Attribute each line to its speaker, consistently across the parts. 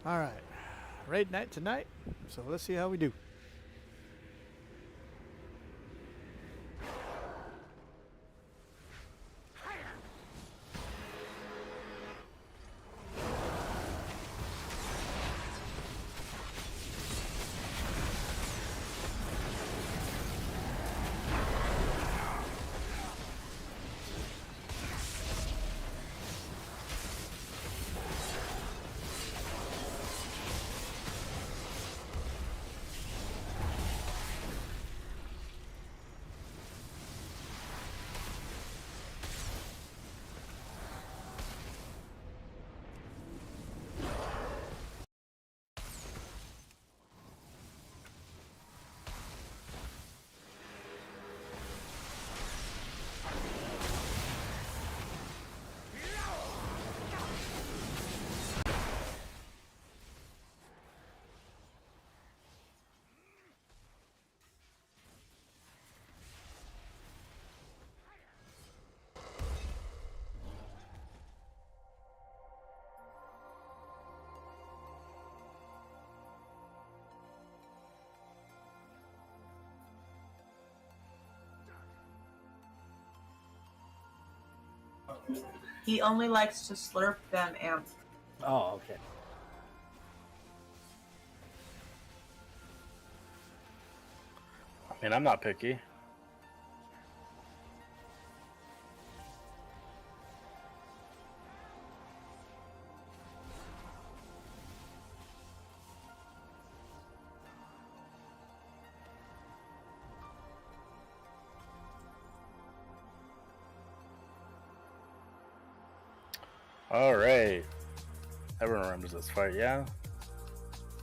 Speaker 1: All right. Raid night tonight. So let's see how we do.
Speaker 2: He only likes to slurp them, Amp.
Speaker 3: Oh, okay.
Speaker 4: I mean, I'm not picky. All right. Everyone remembers this fight, yeah?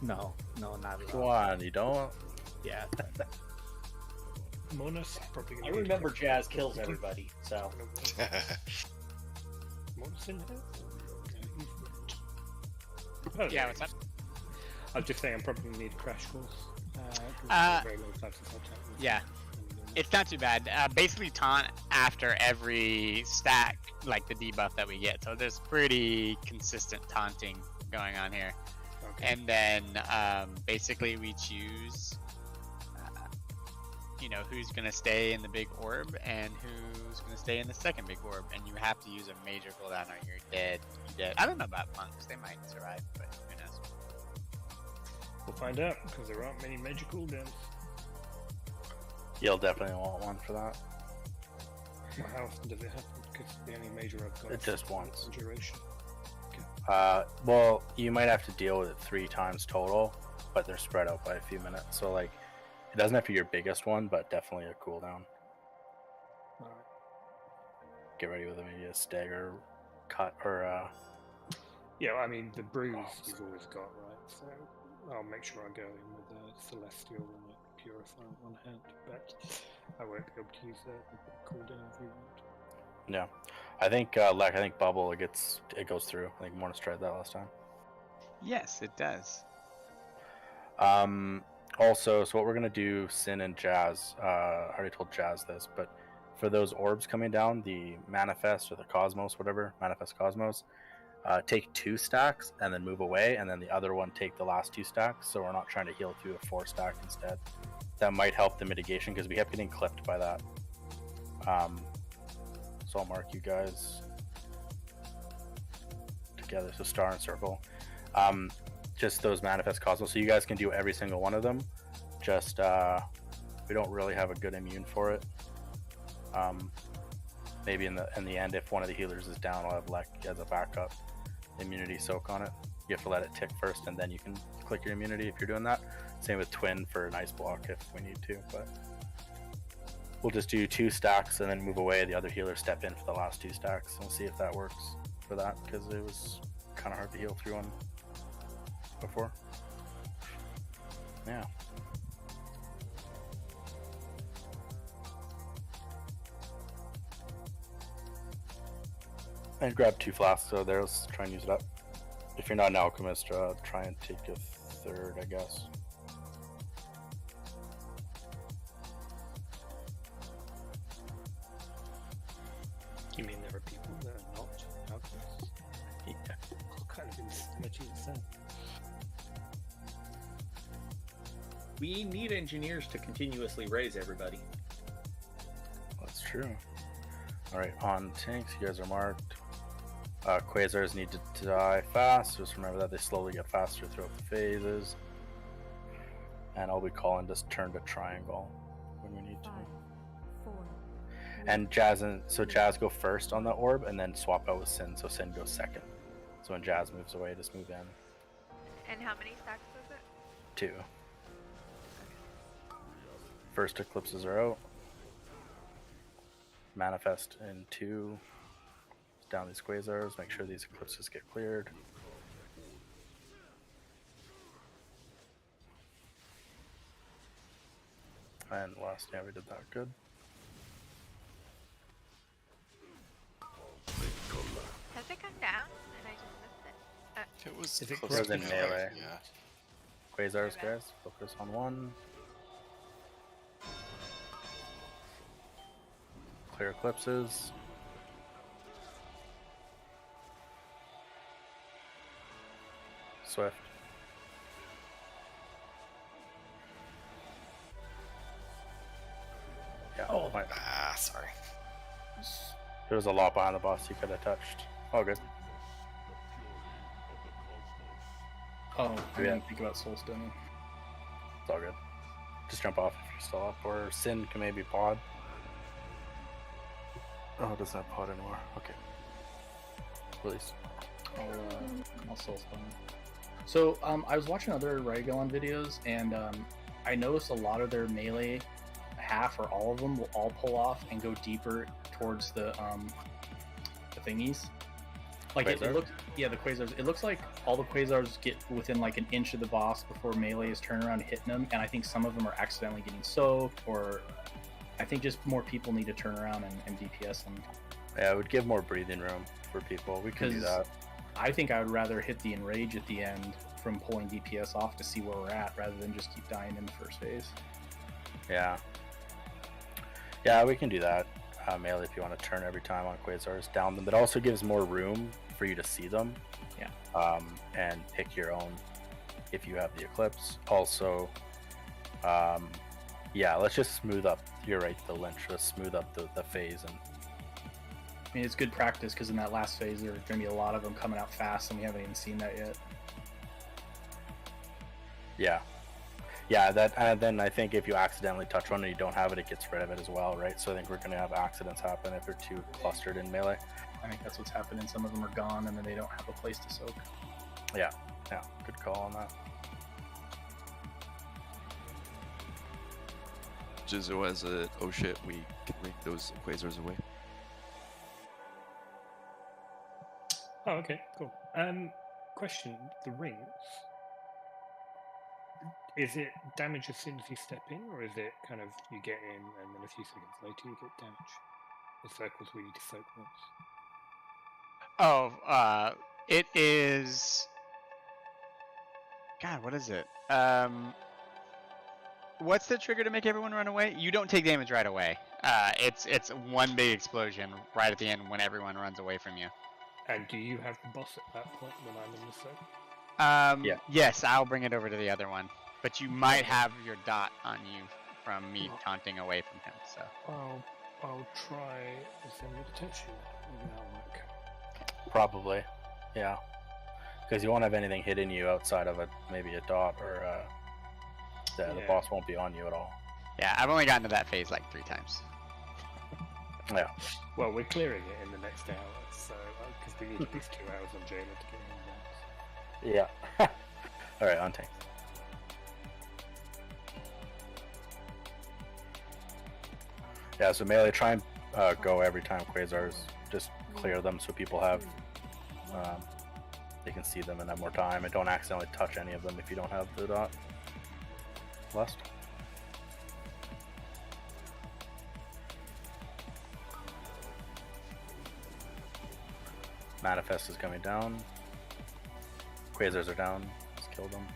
Speaker 3: No, not at
Speaker 4: Come
Speaker 3: all.
Speaker 4: on, you don't?
Speaker 3: Yeah.
Speaker 5: Mona's probably
Speaker 6: I
Speaker 5: going to
Speaker 6: remember Jazz kills everybody, so.
Speaker 5: Mona's in here?
Speaker 7: Yeah, what's up?
Speaker 5: I'm just saying I'm probably going to need a crash course. Very long time since I've chatted with
Speaker 7: Yeah.
Speaker 5: you.
Speaker 7: It's not too bad. Basically taunt after every stack, like the debuff that we get. So there's pretty consistent taunting going on here.
Speaker 5: Okay.
Speaker 7: And then basically we choose, who's going to stay in the big orb and who's going to stay in the second big orb. And you have to use a major cooldown or you're dead. I don't know about monks. They might survive, but who knows.
Speaker 5: We'll find out, because there aren't many major cooldowns.
Speaker 4: You'll definitely want one for that.
Speaker 5: Well, how often does it happen? Because the only major I've got
Speaker 4: It just once.
Speaker 5: duration.
Speaker 4: Well, you might have to deal with it 3 times total, but they're spread out by a few minutes. So, like, it doesn't have to be your biggest one, but definitely a cooldown.
Speaker 5: Alright.
Speaker 4: Get ready with maybe a stagger cut or
Speaker 5: Yeah, well, I mean, the bruise you've always got, right? So I'll make sure I go in with a Celestial and a Purify on one hand, but I won't be able to use the cooldown if you want.
Speaker 4: yeah. I think bubble it goes through. I think Mornis tried that last time.
Speaker 7: Yes, it does.
Speaker 4: Also, so what we're gonna do, Sin and Jazz. I already told Jazz this, but for those orbs coming down, the Manifest or the Cosmos, whatever, Manifest Cosmos, take 2 stacks and then move away, and then the other one take the last 2 stacks. So we're not trying to heal through a 4 stack instead. That might help the mitigation because we kept getting clipped by that. So I'll mark you guys together. So star and circle. Just those Manifest Cosmos. So you guys can do every single one of them. Just we don't really have a good immune for it. Maybe in the end, if one of the healers is down, I'll have Lek as a backup immunity soak on it. You have to let it tick first, and then you can click your immunity if you're doing that. Same with Twin for an ice block if we need to, but we'll just do 2 stacks and then move away. The other healer step in for the last 2 stacks. We'll see if that works for that, because it was kind of hard to heal through one before. Yeah. And grab 2 flasks so there. Let's try and use it up. If you're not an alchemist, try and take a 3rd, I guess.
Speaker 5: You mean there are people that are not alchemists?
Speaker 4: Yeah.
Speaker 5: What kind of insanity is that?
Speaker 8: We need engineers to continuously raise everybody.
Speaker 4: That's true. Alright, on tanks, you guys are marked. Quasars need to die fast. Just remember that they slowly get faster throughout the phases. And I'll be calling this turn to triangle when we need to.
Speaker 9: 5, 4,
Speaker 4: And Jazz Jazz go first on the orb and then swap out with Sin, so Sin goes second. So when Jazz moves away, just move in.
Speaker 9: And how many stacks was it?
Speaker 4: 2. First eclipses are out. Manifest in 2. Down these quasars, make sure these eclipses get cleared. And last, yeah, we did that good.
Speaker 9: Has it come down? And I just missed it.
Speaker 10: It was
Speaker 5: Is it
Speaker 10: close
Speaker 4: It was
Speaker 10: to
Speaker 4: in
Speaker 10: melee,
Speaker 4: melee.
Speaker 10: Yeah.
Speaker 4: Quasars, guys, focus on 1. Clear eclipses. Swift. Yeah.
Speaker 8: Oh.
Speaker 10: Ah, sorry.
Speaker 4: There was a lot behind the boss you could have touched. All good.
Speaker 11: Oh, I
Speaker 4: Yeah.
Speaker 11: didn't think about soul stunning.
Speaker 4: It's all good. Just jump off if you're still up, or Sin can maybe pod. Oh, it doesn't have pod anymore. Okay. Release.
Speaker 11: I'll soul stun. So I was watching other Raygon videos, and I noticed a lot of their melee, half or all of them, will all pull off and go deeper towards the thingies. Like it
Speaker 4: Quasars?
Speaker 11: looks, yeah, the quasars. It looks like all the quasars get within like an inch of the boss before melee is turning around and hitting them, and I think some of them are accidentally getting soaked, or I think just more people need to turn around and DPS them.
Speaker 4: Yeah, it would give more breathing room for people. We can do
Speaker 11: 'Cause
Speaker 4: that.
Speaker 11: I think I would rather hit the enrage at the end from pulling DPS off to see where we're at, rather than just keep dying in the first phase.
Speaker 4: Yeah. Yeah, we can do that. Melee if you want to turn every time on quasars, down them. But it also gives more room for you to see them.
Speaker 11: Yeah.
Speaker 4: And pick your own if you have the eclipse. Also, yeah, let's just smooth up. You're right, the lynch. Let's smooth up the phase. And
Speaker 11: I mean, it's good practice because in that last phase there are going to be a lot of them coming out fast, and we haven't even seen that yet.
Speaker 4: yeah. Yeah, that, and then I think if you accidentally touch one and you don't have it, it gets rid of it as well, right? So I think we're going to have accidents happen if they're too clustered in melee.
Speaker 11: I think that's what's happening. Some of them are gone, and then they don't have a place to soak.
Speaker 4: Yeah, good call on that.
Speaker 10: Jizo as a oh shit, we can ring those quasars away.
Speaker 5: Oh, okay, cool. Question: the rings. Is it damage as soon as you step in, or is it kind of you get in and then a few seconds later you get damage? The circles we need to soak once.
Speaker 7: Oh, it is. God, what is it? What's the trigger to make everyone run away? You don't take damage right away. It's one big explosion right at the end when everyone runs away from you.
Speaker 5: And do you have the boss at that point when I'm in the circle?
Speaker 4: Yeah.
Speaker 7: Yes, I'll bring it over to the other one. But you might have your dot on you from me taunting away from him. So.
Speaker 5: I'll try send detection.
Speaker 4: Probably, yeah. Because you won't have anything hitting you outside of maybe a dot, or the
Speaker 5: Yeah.
Speaker 4: boss won't be on you at all.
Speaker 7: Yeah, I've only gotten to that phase like 3 times.
Speaker 4: Yeah.
Speaker 5: Well, we're clearing it in the next hour, so because we need at least 2 hours on Jailer to get him down.
Speaker 4: Yeah. All right, on tank. Yeah, so melee, try and go every time quasars. Just clear them so people have, they can see them and have more time, and don't accidentally touch any of them if you don't have the dot. Lust. Manifest is coming down. Quasars are down. Let's kill them.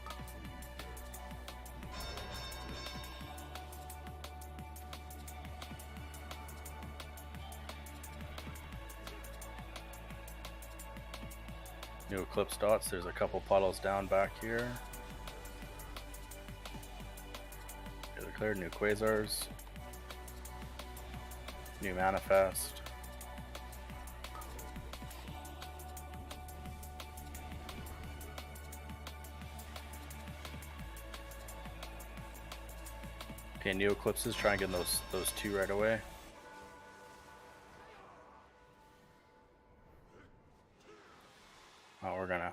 Speaker 4: New eclipse dots. There's a couple puddles down back here. cleared. New quasars. New manifest. Okay, new eclipses. Try and get those two right away. Oh, we're gonna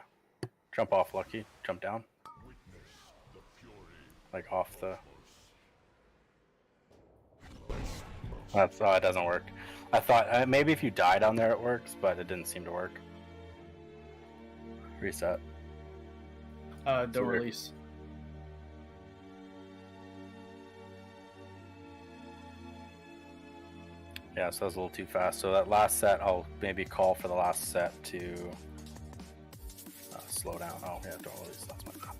Speaker 4: jump off Lucky. Jump down. Like off the. That's it doesn't work. I thought maybe if you die down there it works, but it didn't seem to work. Reset.
Speaker 11: Don't
Speaker 4: So
Speaker 11: release.
Speaker 4: Yeah, so that was a little too fast. So that last set, I'll maybe call for the last set to slow down. Oh yeah, don't release. That's my bad.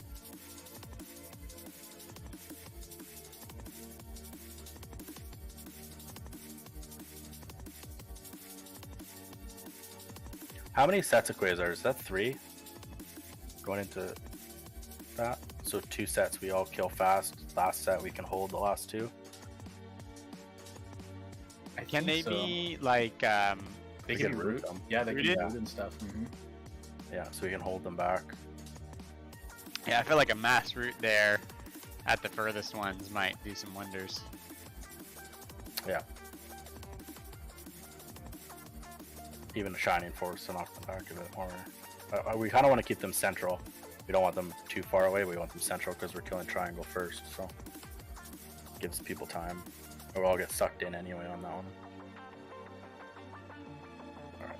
Speaker 4: How many sets of quasars? Is that 3? Going into that? So 2 sets we all kill fast. Last set we can hold the last 2.
Speaker 7: Can they be like
Speaker 11: They
Speaker 4: We
Speaker 11: can
Speaker 4: can
Speaker 11: be
Speaker 4: root
Speaker 11: root.
Speaker 4: them.
Speaker 11: Yeah, they can be
Speaker 7: Rooted?
Speaker 11: root and stuff.
Speaker 4: Yeah, so we can hold them back.
Speaker 7: Yeah, I feel like a mass route there at the furthest ones might do some wonders.
Speaker 4: Yeah. Even a Shining Force to knock them back a bit more. We kind of want to keep them central. We don't want them too far away. We want them central because we're killing Triangle first, so gives people time. Or we'll all get sucked in anyway on that one. Alright.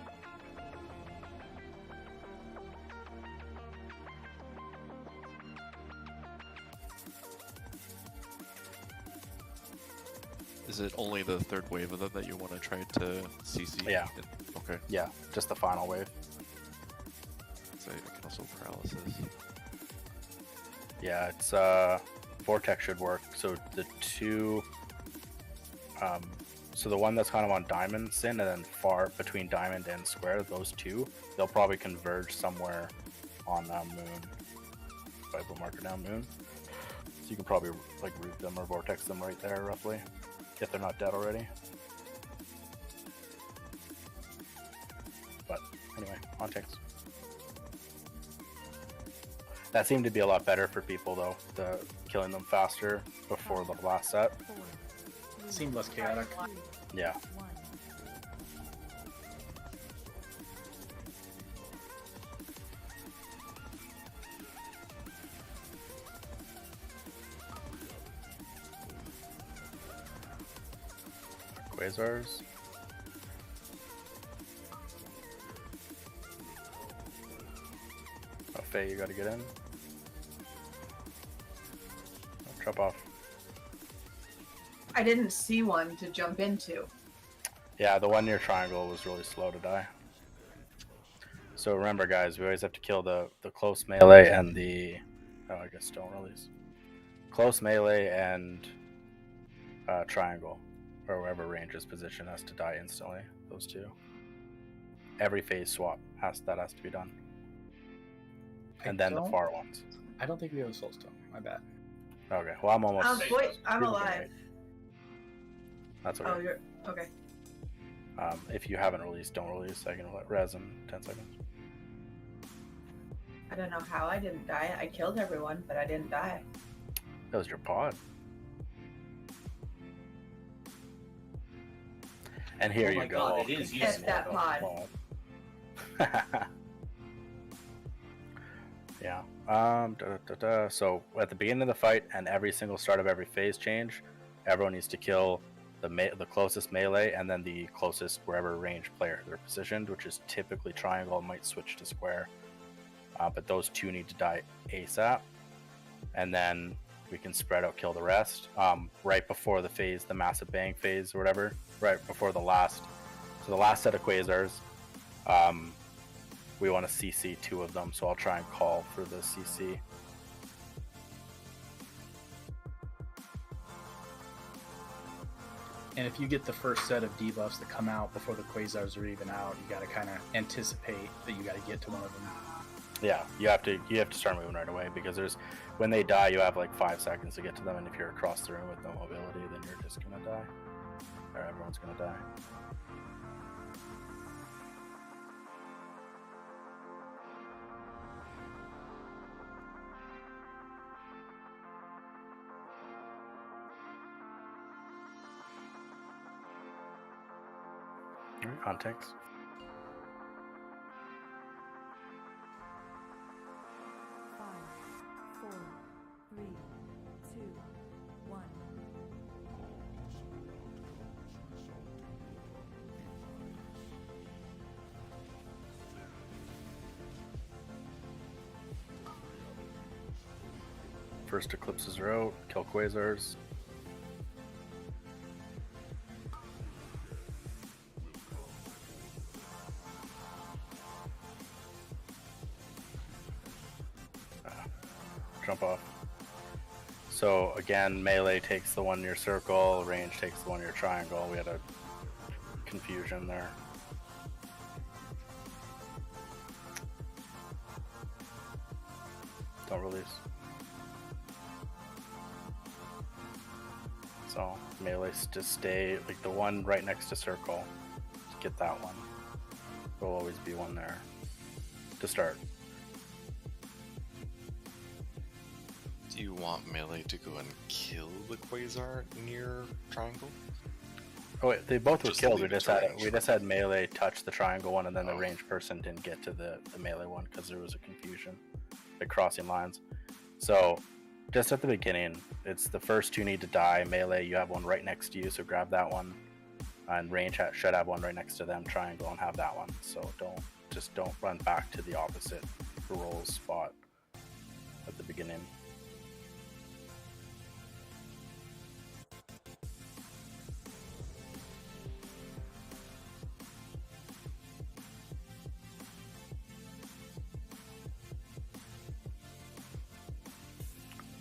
Speaker 10: Is it only the third wave of them that you want to try to CC?
Speaker 4: Yeah.
Speaker 10: Okay.
Speaker 4: Yeah, just the final wave.
Speaker 10: So I can also paralysis.
Speaker 4: Yeah, it's Vortex should work. So the 2 so the one that's kind of on Diamond Sin and then far between Diamond and Square, those 2, they'll probably converge somewhere on Moon. If I put marker down Moon. So you can probably like root them or Vortex them right there roughly. If they're not dead already. But anyway, on ticks. That seemed to be a lot better for people though, the killing them faster before the last set.
Speaker 11: Seemed less chaotic.
Speaker 4: Yeah. Quasars. Oh, Faye, you gotta get in. Oh, drop off.
Speaker 2: I didn't see one to jump into.
Speaker 4: Yeah, the one near Triangle was really slow to die. So remember, guys, we always have to kill the close melee and the... Oh, I guess don't release. Close melee and Triangle. Or wherever ranger's position has to die instantly. Those 2. Every phase swap has to be done. And then the far ones.
Speaker 11: I don't think we have a soul stone. My bad.
Speaker 4: Okay, well I'm almost...
Speaker 2: I'm alive.
Speaker 4: That's okay.
Speaker 2: Oh, you're okay.
Speaker 4: If you haven't released, don't release. I can let res in 10 seconds.
Speaker 2: I don't know how I didn't die. I killed everyone, but I didn't die.
Speaker 4: That was your pod. And here
Speaker 6: Oh
Speaker 4: you
Speaker 6: my
Speaker 4: go.
Speaker 6: God, it is
Speaker 2: Get
Speaker 6: useful.
Speaker 2: that pod.
Speaker 4: Yeah. So at the beginning of the fight and every single start of every phase change, everyone needs to kill the closest melee and then the closest wherever range player they're positioned, which is typically Triangle, might switch to Square. But those 2 need to die ASAP. And then we can spread out, kill the rest. Right before the phase, the massive bang phase or whatever, right before the last. So the last set of quasars, we want to CC 2 of them, so I'll try and call for the CC.
Speaker 11: And if you get the first set of debuffs that come out before the quasars are even out, you got to kind of anticipate that you got to get to one of them.
Speaker 4: Yeah, you have to start moving right away because when they die, you have like 5 seconds to get to them, and if you're across the room with no mobility, then you're just gonna die, or everyone's gonna die. Alright, on tanks. First eclipses are out, kill quasars. Jump off. So again, melee takes the one near circle, range takes the one near triangle. We had a confusion there. Don't release. So melee just stay like the one right next to circle. Just get that one. There'll always be one there to start.
Speaker 10: Do you want melee to go and kill the quasar near triangle?
Speaker 4: Oh wait, they both were
Speaker 10: Just
Speaker 4: killed.
Speaker 10: leave
Speaker 4: We
Speaker 10: it to range,
Speaker 4: just had melee touch the triangle one, and then the
Speaker 10: Oh.
Speaker 4: ranged person didn't get to the melee one because there was a confusion, like crossing lines. So just at the beginning, it's the first two need to die. Melee, you have one right next to you, so grab that one. And range should have one right next to them. Triangle and have that one. So don't run back to the opposite roll spot at the beginning.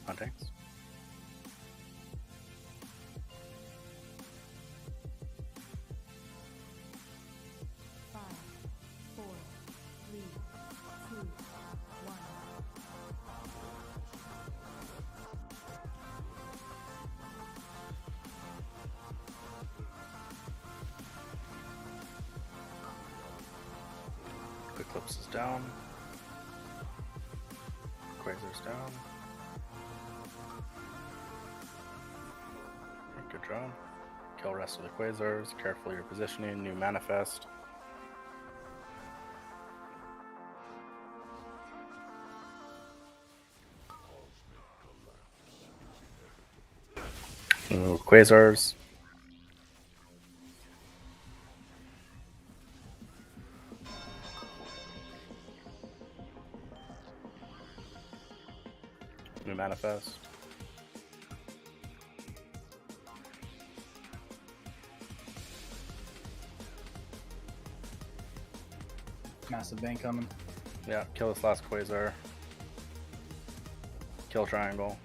Speaker 4: On tanks. Eclipse is down. Quasar's down. Good job. Kill rest of the quasars. Careful your positioning. New manifest. New quasars. New manifest.
Speaker 11: Massive bank coming.
Speaker 4: Yeah, kill this last quasar. Kill triangle.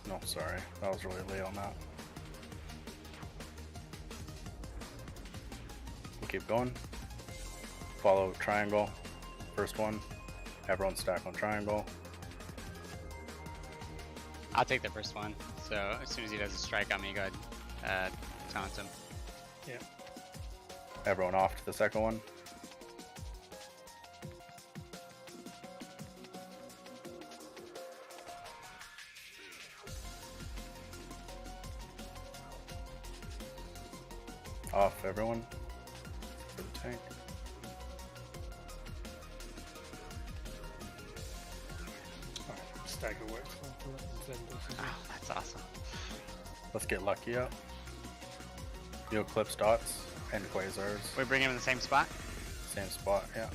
Speaker 4: No, sorry. That was really late on that. We'll keep going. Follow triangle. First one. Everyone stack on triangle.
Speaker 7: I'll take the first one. So as soon as he does a strike on me, go ahead. Taunt him.
Speaker 5: Yeah.
Speaker 4: Everyone off to the second one. Off everyone for the tank.
Speaker 5: Alright, stagger works well for that.
Speaker 7: Oh, that's awesome.
Speaker 4: Let's get lucky up. You eclipse dots and quasars.
Speaker 7: We bring him in the same spot?
Speaker 4: Same spot, yeah.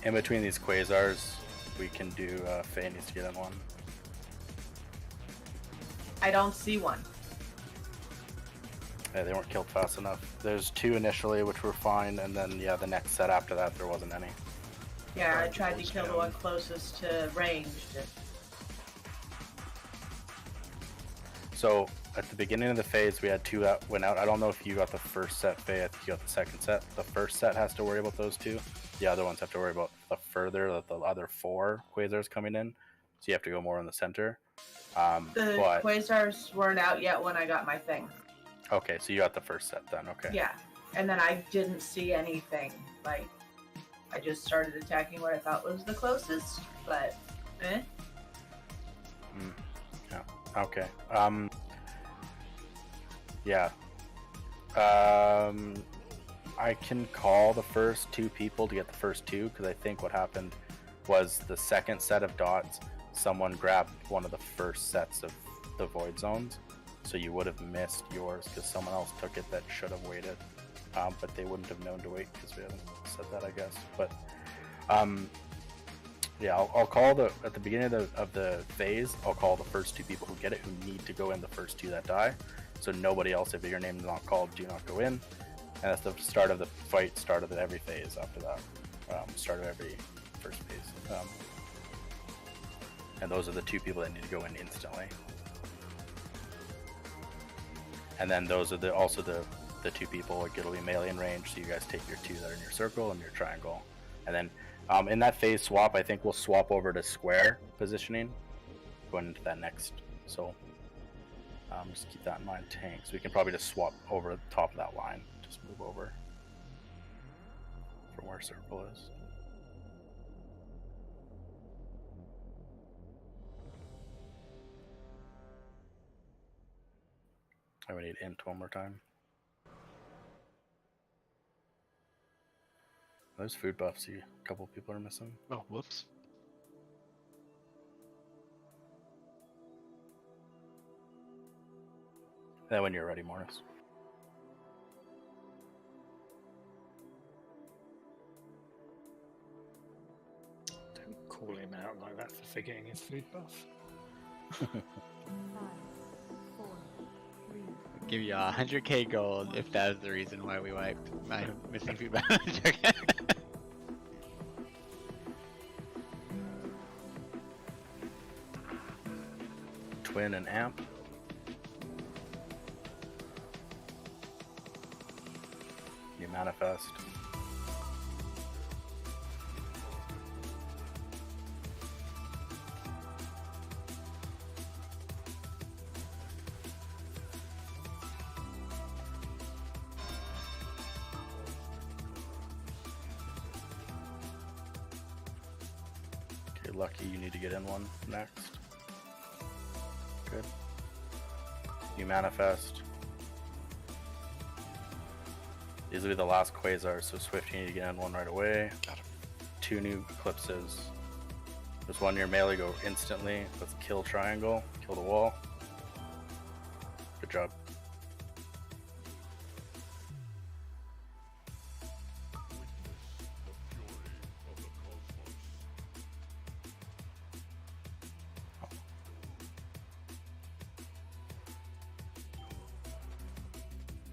Speaker 4: In between these quasars, we can do Faye needs to get in one.
Speaker 2: I don't see one.
Speaker 4: Yeah, they weren't killed fast enough. There's two initially, which were fine, and then yeah, the next set after that there wasn't any.
Speaker 2: Yeah, I tried to kill the one closest to ranged.
Speaker 4: So at the beginning of the phase, we had 2 that went out. I don't know if you got the first set, Faye. I think you got the second set. The first set has to worry about those 2. The other ones have to worry about the other 4 quasars coming in. So you have to go more in the center.
Speaker 2: The quasars weren't out yet when I got my thing.
Speaker 4: Okay, so you got the first set then. Okay.
Speaker 2: Yeah, and then I didn't see anything. Like, I just started attacking what I thought was the closest, but
Speaker 4: Yeah. Okay. Yeah. I can call the first 2 people to get the first 2, because I think what happened was the second set of dots, someone grabbed one of the first sets of the void zones, so you would have missed yours because someone else took it that should have waited, but they wouldn't have known to wait because we haven't said that, I guess. But yeah, I'll call at the beginning of the phase, I'll call the first 2 people who get it, who need to go in, the first 2 that die. So nobody else, if your name is not called, do not go in. And that's the start of the fight, start of every phase after that. Start of every first phase. And those are the 2 people that need to go in instantly. And then those are also the 2 people, like it'll be melee in range, so you guys take your 2 that are in your circle and your triangle. And then in that phase swap, I think we'll swap over to square positioning going into that next. So just keep that in mind. Tanks, we can probably just swap over the top of that line. Just move over from where circle is. I would need int one more time. There's food buffs. A couple people are missing.
Speaker 12: Oh, whoops.
Speaker 4: Then when you're ready, Morris.
Speaker 5: Don't call him out like that for forgetting his food buff.
Speaker 7: Give you 100k gold if that is the reason why we wiped my missing food bound.
Speaker 4: Twin and amp. You manifest. Okay, lucky you need to get in one next. Good. You manifest. These will be the last quasars, so Swift, you need to get in one right away.
Speaker 10: Got it.
Speaker 4: 2 new eclipses. There's one near melee, go instantly. Let's kill triangle, kill the wall. Good job.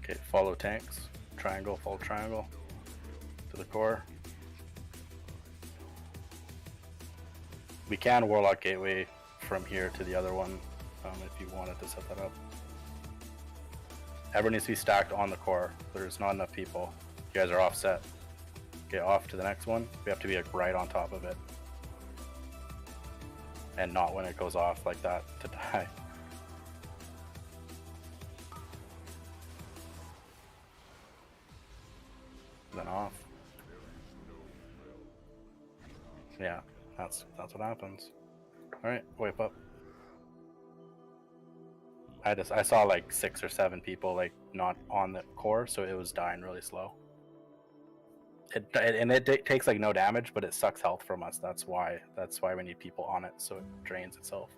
Speaker 4: Okay, follow tanks. Triangle, follow triangle. To the core. We can Warlock Gateway from here to the other one, if you wanted to set that up. Everyone needs to be stacked on the core. There's not enough people. You guys are offset. Get off to the next one. We have to be like right on top of it. And not when it goes off like that to die. Then off. Yeah, that's what happens. Alright, wipe up. I saw like 6 or 7 people like not on the core, so it was dying really slow. It takes like no damage, but it sucks health from us. That's why we need people on it, so it drains itself.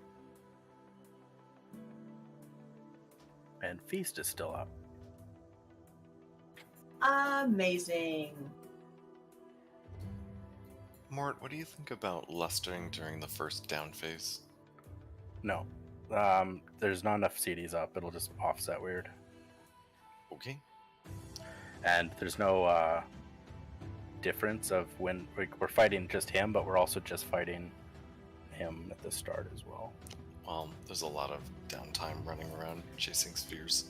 Speaker 4: And Feast is still up.
Speaker 2: Amazing.
Speaker 10: Mort, what do you think about lustering during the first down phase?
Speaker 4: No. There's not enough CDs up. It'll just offset weird.
Speaker 10: Okay.
Speaker 4: And there's no difference of when we're fighting just him, but we're also just fighting him at the start as well.
Speaker 10: Well, there's a lot of downtime running around chasing spheres.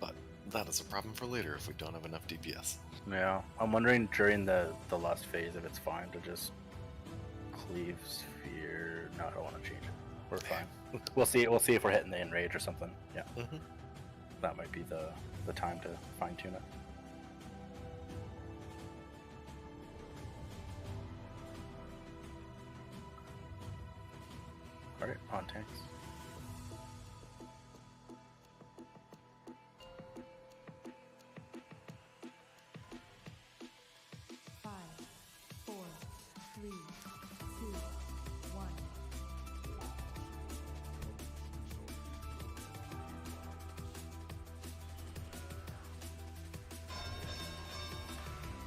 Speaker 10: But that is a problem for later if we don't have enough DPS.
Speaker 4: Yeah, I'm wondering during the last phase if it's fine to just cleave sphere. No, I don't want to change it. We're fine. We'll see. We'll see if we're hitting the enrage or something. Yeah, that might be the time to fine tune it. All right, on tanks.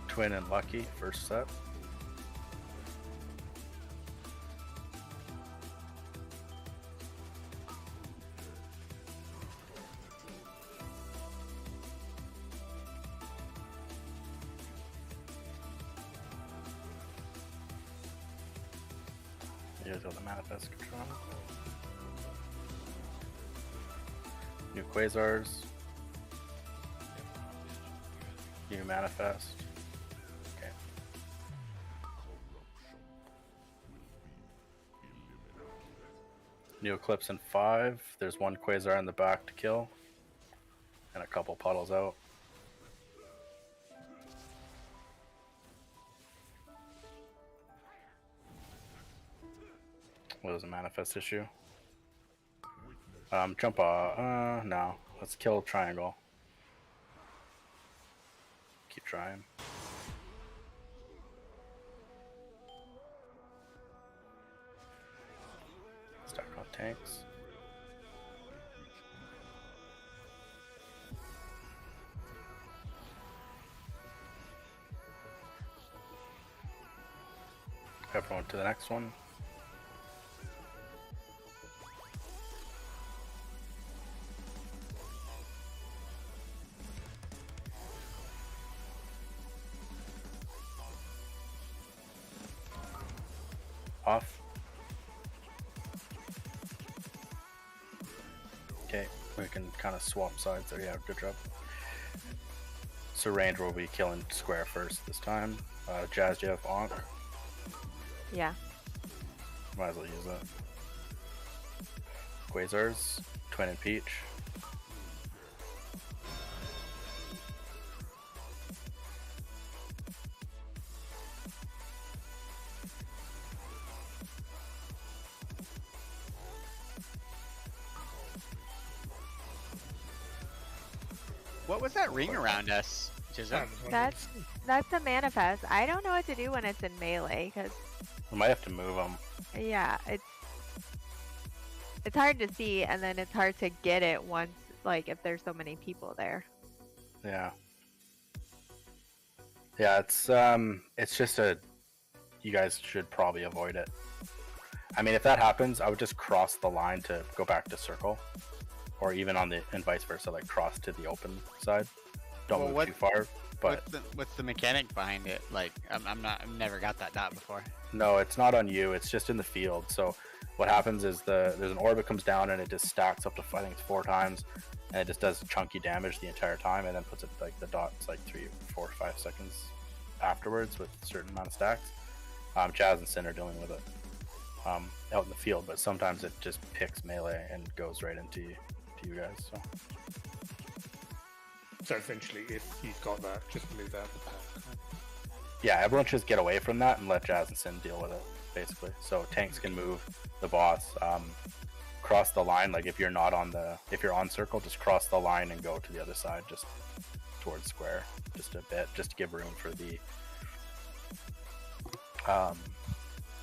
Speaker 4: Twin and Lucky, first set. Here's all the manifest control. New quasars. New manifest. Okay. New eclipse in 5. There's one quasar in the back to kill. And a couple puddles out. What was a manifest issue? Jump off. No. Let's kill triangle. Keep trying. Stack on tanks. Everyone to the next one. Off. Okay, we can kind of swap sides there. Yeah, good job. So range will be killing square first this time. Jazz, do you have Onk?
Speaker 9: Yeah.
Speaker 4: Might as well use it. Quasars, Twin and Peach.
Speaker 7: What was that ring around us? Chisholm?
Speaker 9: That's a manifest. I don't know what to do when it's in melee because
Speaker 4: We might have to move them.
Speaker 9: yeah, it's hard to see and then it's hard to get it once like if there's so many people there.
Speaker 4: Yeah. Yeah, it's just you guys should probably avoid it. I mean, if that happens, I would just cross the line to go back to circle, or even and vice versa, like cross to the open side. Don't move too far. But
Speaker 7: what's the mechanic behind it? Like, I've never got that dot before.
Speaker 4: no, it's not on you. It's just in the field. So what happens is there's an orb that comes down and it just stacks up to I think it's 4 times, and it just does chunky damage the entire time, and then puts it like the dots like 3, 4, 5 seconds afterwards with a certain amount of stacks. Jazz and Sin are dealing with it out in the field, but sometimes it just picks melee and goes right into you guys.
Speaker 5: So essentially, if you've got that, just move out the pack.
Speaker 4: Yeah, everyone should just get away from that and let Jazz and Sin deal with it, basically. So tanks can move the boss, cross the line. Like if you're if you're on circle, just cross the line and go to the other side, just towards square, just a bit, just to give room for the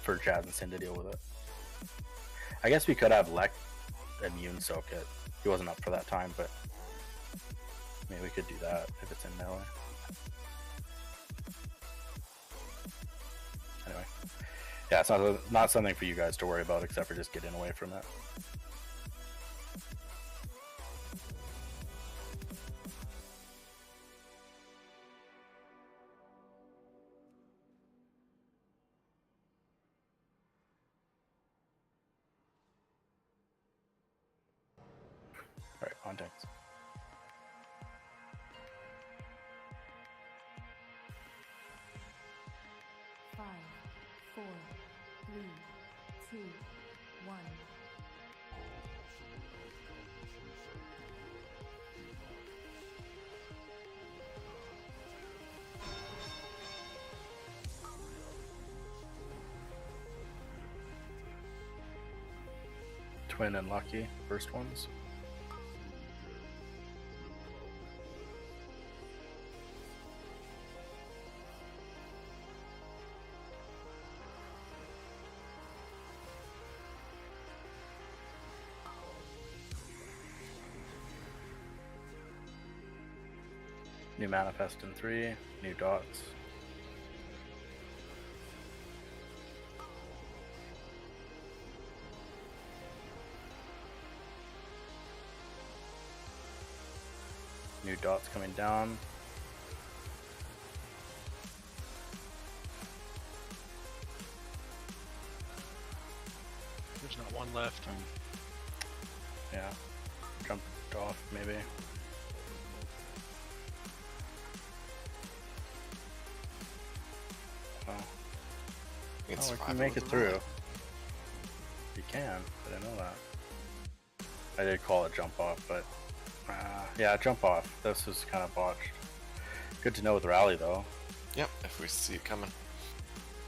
Speaker 4: for Jazz and Sin to deal with it. I guess we could have Lek immune soak it. He wasn't up for that time, but maybe we could do that if it's in melee. Anyway, yeah, it's not something for you guys to worry about, except for just getting away from it. tanks.
Speaker 12: Five, four, three, two, one.
Speaker 4: Twin and Lucky, first ones. New manifest in 3, new dots. New dots coming down.
Speaker 13: There's not one left.
Speaker 4: Yeah, jumped off maybe. Oh,
Speaker 10: It's
Speaker 4: we can make it through. You can, I didn't know that. I did call it jump off, but yeah, jump off. This is kind of botched. Good to know with rally though.
Speaker 10: Yep, if we see it coming.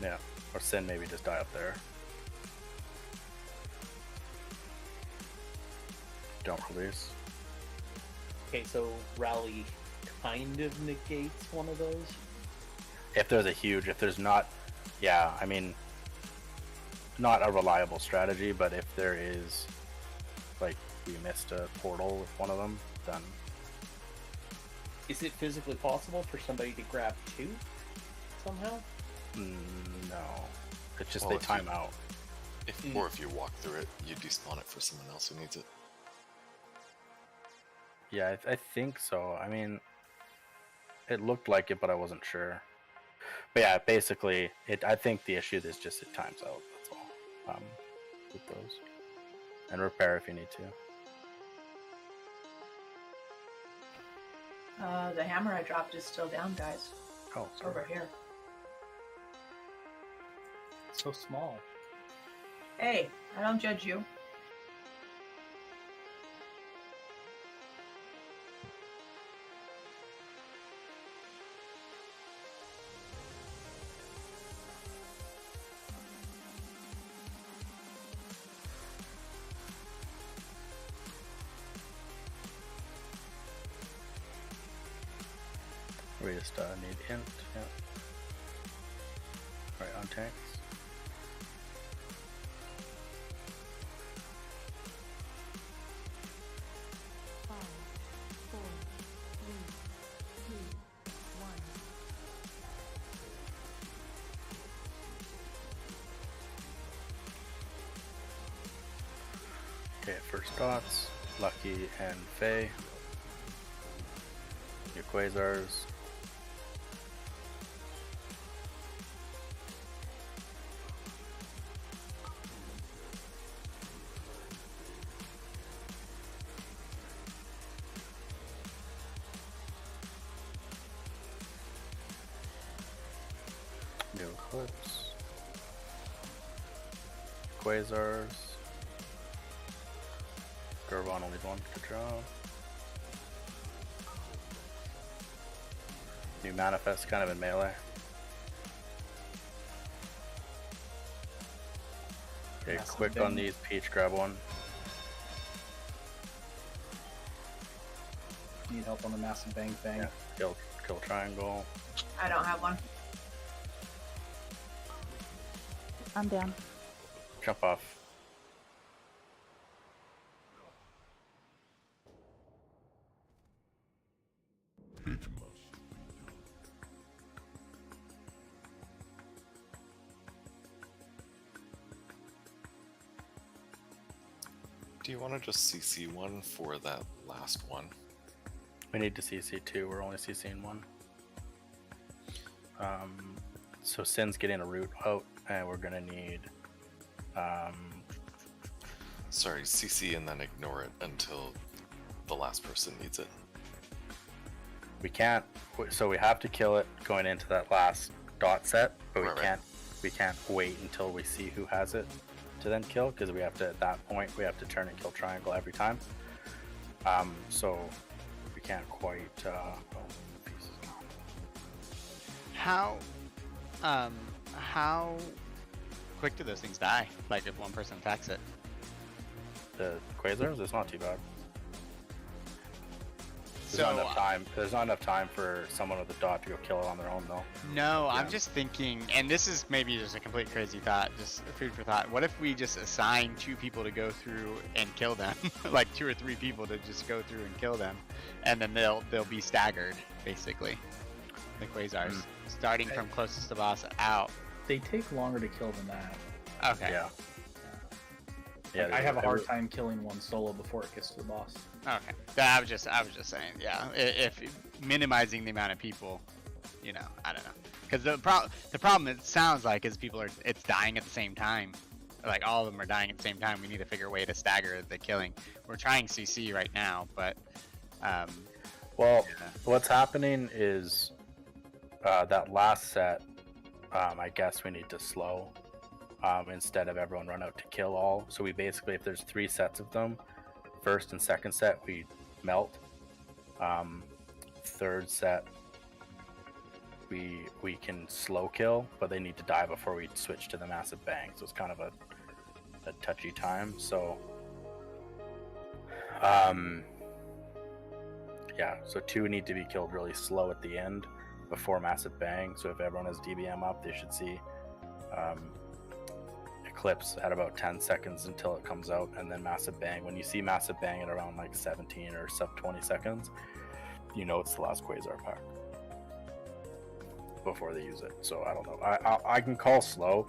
Speaker 4: Yeah, or Sin maybe just die up there. Don't release.
Speaker 8: Okay, so rally kind of negates one of those.
Speaker 4: If there's a huge, if there's not, yeah, I mean, not a reliable strategy, but if there is, like, we missed a portal with one of them, then...
Speaker 8: Is it physically possible for somebody to grab 2 somehow?
Speaker 4: No. It's just
Speaker 10: Well,
Speaker 4: they time out.
Speaker 10: Or if you walk through it, you despawn it for someone else who needs it.
Speaker 4: Yeah, I think so. I mean, it looked like it, but I wasn't sure. But yeah, basically, I think the issue is just it times out. That's all. With those, and repair if you need to.
Speaker 2: The hammer I dropped is still down, guys.
Speaker 4: Oh,
Speaker 2: it's over here.
Speaker 11: So small.
Speaker 2: Hey, I don't judge you.
Speaker 4: We just need int, yeah. Alright, on tanks.
Speaker 12: Five, four, three, two, one.
Speaker 4: Okay, first dots, Lucky and Faye. Your Quasars. New Eclipse. Quasars. Gurvan only one, good job. New manifest kind of in melee. Okay,
Speaker 11: Massive
Speaker 4: quick
Speaker 11: bang.
Speaker 4: on these, Peach, grab one.
Speaker 11: Need help on the massive bang thing.
Speaker 4: Yeah, kill triangle.
Speaker 2: I don't have one.
Speaker 9: I'm down.
Speaker 4: Jump off.
Speaker 10: Do you want to just CC one for that last one?
Speaker 4: We need to CC 2, we're only CCing 1. So Sin's getting a root out, and we're gonna need
Speaker 10: Sorry, CC and then ignore it until the last person needs it.
Speaker 4: We can't. So we have to kill it going into that last dot set, but
Speaker 10: Right.
Speaker 4: we can't wait until we see who has it to then kill, because we have to, at that point, we have to turn and kill triangle every time. So we can't quite.
Speaker 7: How quick do those things die? Like if one person attacks it?
Speaker 4: The quasars, it's not too bad. There's
Speaker 7: So
Speaker 4: not enough time. There's not enough time for someone with a dot to go kill it on their own, though.
Speaker 7: No,
Speaker 4: Yeah.
Speaker 7: I'm just thinking, and this is maybe just a complete crazy thought, just food for thought. What if we just assign 2 people to go through and kill them, like 2 or 3 people to just go through and kill them, and then they'll be staggered, basically. The quasars, starting from closest to boss out.
Speaker 11: They take longer to kill than that.
Speaker 7: Okay.
Speaker 4: Yeah.
Speaker 11: Like, I have a hard time killing one solo before it gets to the boss.
Speaker 7: Okay. I was just saying, yeah. If minimizing the amount of people, you know, I don't know. Because the problem it sounds like is it's dying at the same time. Like all of them are dying at the same time. We need to figure a way to stagger the killing. We're trying CC right now, but
Speaker 4: well, what's happening is that last set. I guess we need to slow instead of everyone run out to kill all. So we basically, if there's 3 sets of them, first and second set we melt. Third set we can slow kill, but they need to die before we switch to the massive bang. So it's kind of a touchy time. So yeah, so 2 need to be killed really slow at the end before massive bang. So if everyone has DBM up, they should see Eclipse at about 10 seconds until it comes out, and then massive bang. When you see massive bang at around like 17 or sub 20 seconds, you know it's the last quasar pack before they use it. So I don't know. I can call slow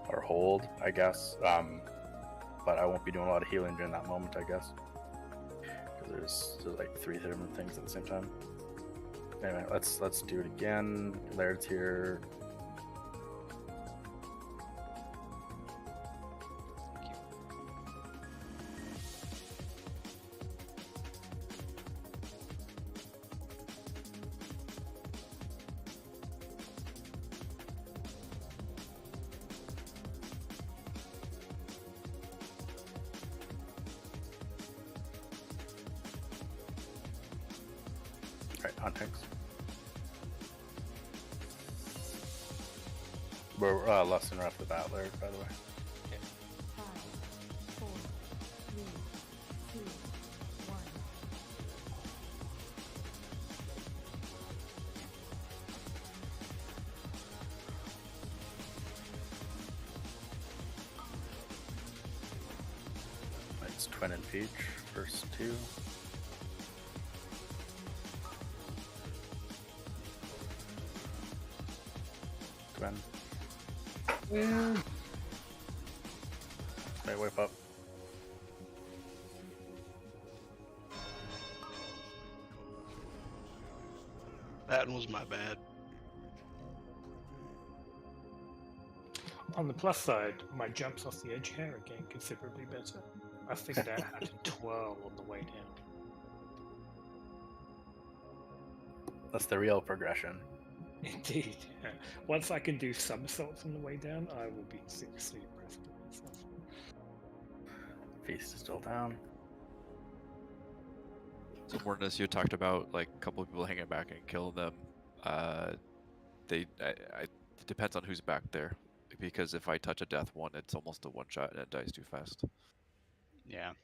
Speaker 4: or hold, I guess, but I won't be doing a lot of healing during that moment, I guess, because there's like 3 different things at the same time. Anyway, let's do it again. Laird's here. Alright, context. We're less than off the bat, Laird, by the way.
Speaker 12: 5, 4, 3, 2, 1.
Speaker 4: It's Twin and Peach, first 2. Twin. Wait, whip up.
Speaker 13: That was my bad.
Speaker 5: On the plus side, my jumps off the edge here are getting considerably better. I figured out how to twirl on the way down.
Speaker 4: That's the real progression.
Speaker 5: Indeed. Yeah. Once I can do somersaults on the way down, I will be seriously impressed with myself.
Speaker 4: Feast is still down.
Speaker 14: So Mortis, you talked about like a couple of people hanging back and killing them. It depends on who's back there, because if I touch a death one, it's almost a one shot and it dies too fast.
Speaker 7: Yeah.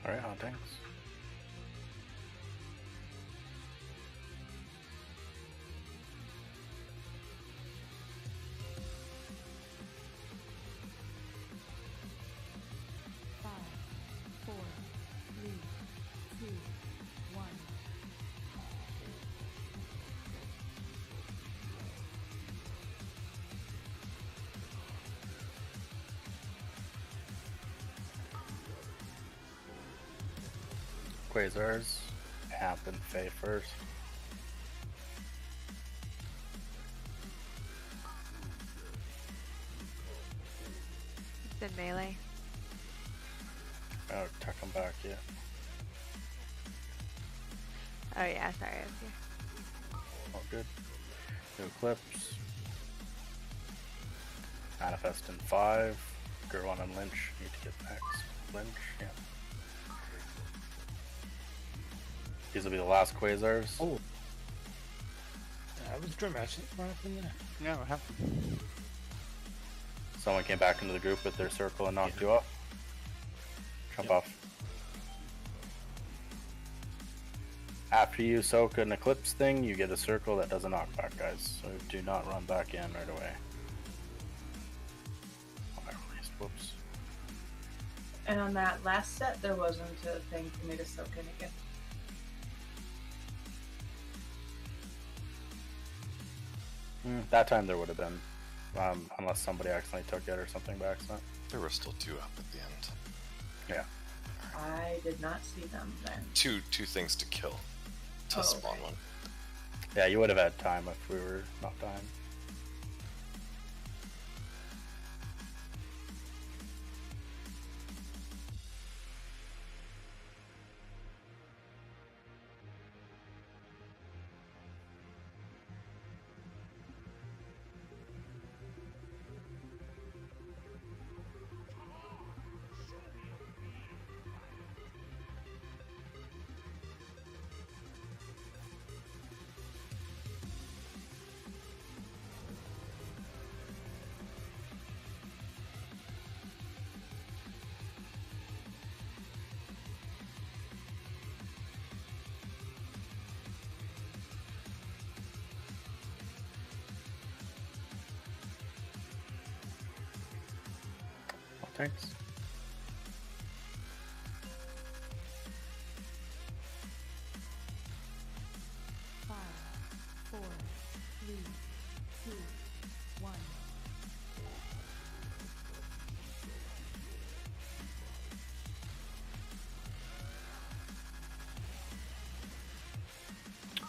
Speaker 4: Alright, hauntings.
Speaker 12: Five, four, three, two, one.
Speaker 4: Quasars. Amp and Fae first.
Speaker 9: It's in melee.
Speaker 4: Oh, tuck them back, yeah.
Speaker 9: Oh yeah, sorry, I was here.
Speaker 4: All good. New Eclipse. Manifest in 5. Gurwan and Lynch need to get next. Lynch, yeah. These will be the last Quasars.
Speaker 5: Oh. That was dramatic. What happened there?
Speaker 7: Yeah, what happened?
Speaker 4: Someone came back into the group with their circle and knocked you off. Jump off. After you soak an eclipse thing, you get a circle that does a knockback, guys. So do not run back in right away. Oh, I released. Whoops.
Speaker 2: And on that last set, there wasn't a thing for me to soak in again.
Speaker 4: That time there would have been, unless somebody accidentally took it or something by accident.
Speaker 10: There were still 2 up at the end.
Speaker 4: Yeah.
Speaker 2: I did not see them then.
Speaker 10: Two things to kill to spawn one.
Speaker 4: Yeah, you would have had time if we were not dying. Thanks.
Speaker 12: Five, four, three, two, one.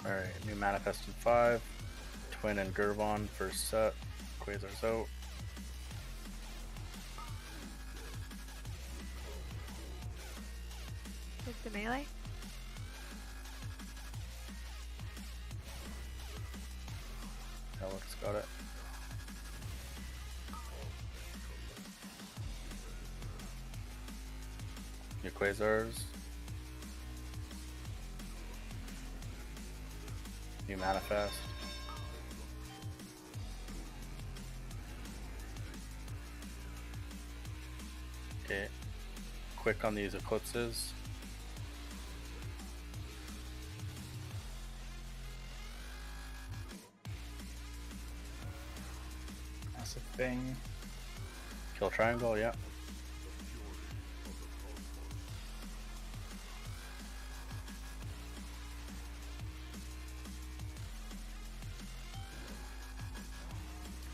Speaker 4: Alright, new Manifest in 5. Twin and Gurvan first set. Quasar's out.
Speaker 9: It's the melee.
Speaker 4: Alex got it. New Quasars. New Manifest. Okay. Quick on these eclipses.
Speaker 11: Massive thing.
Speaker 4: Kill triangle, yeah.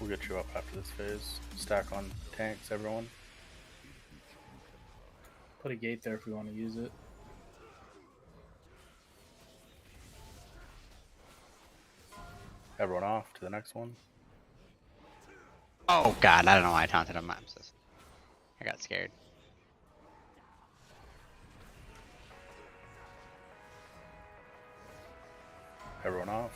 Speaker 4: We'll get you up after this phase. Stack on tanks, everyone.
Speaker 11: Put a gate there if we want to use it.
Speaker 4: Everyone off to the next one.
Speaker 7: Oh god, I don't know why I taunted him. I got scared.
Speaker 4: Everyone off.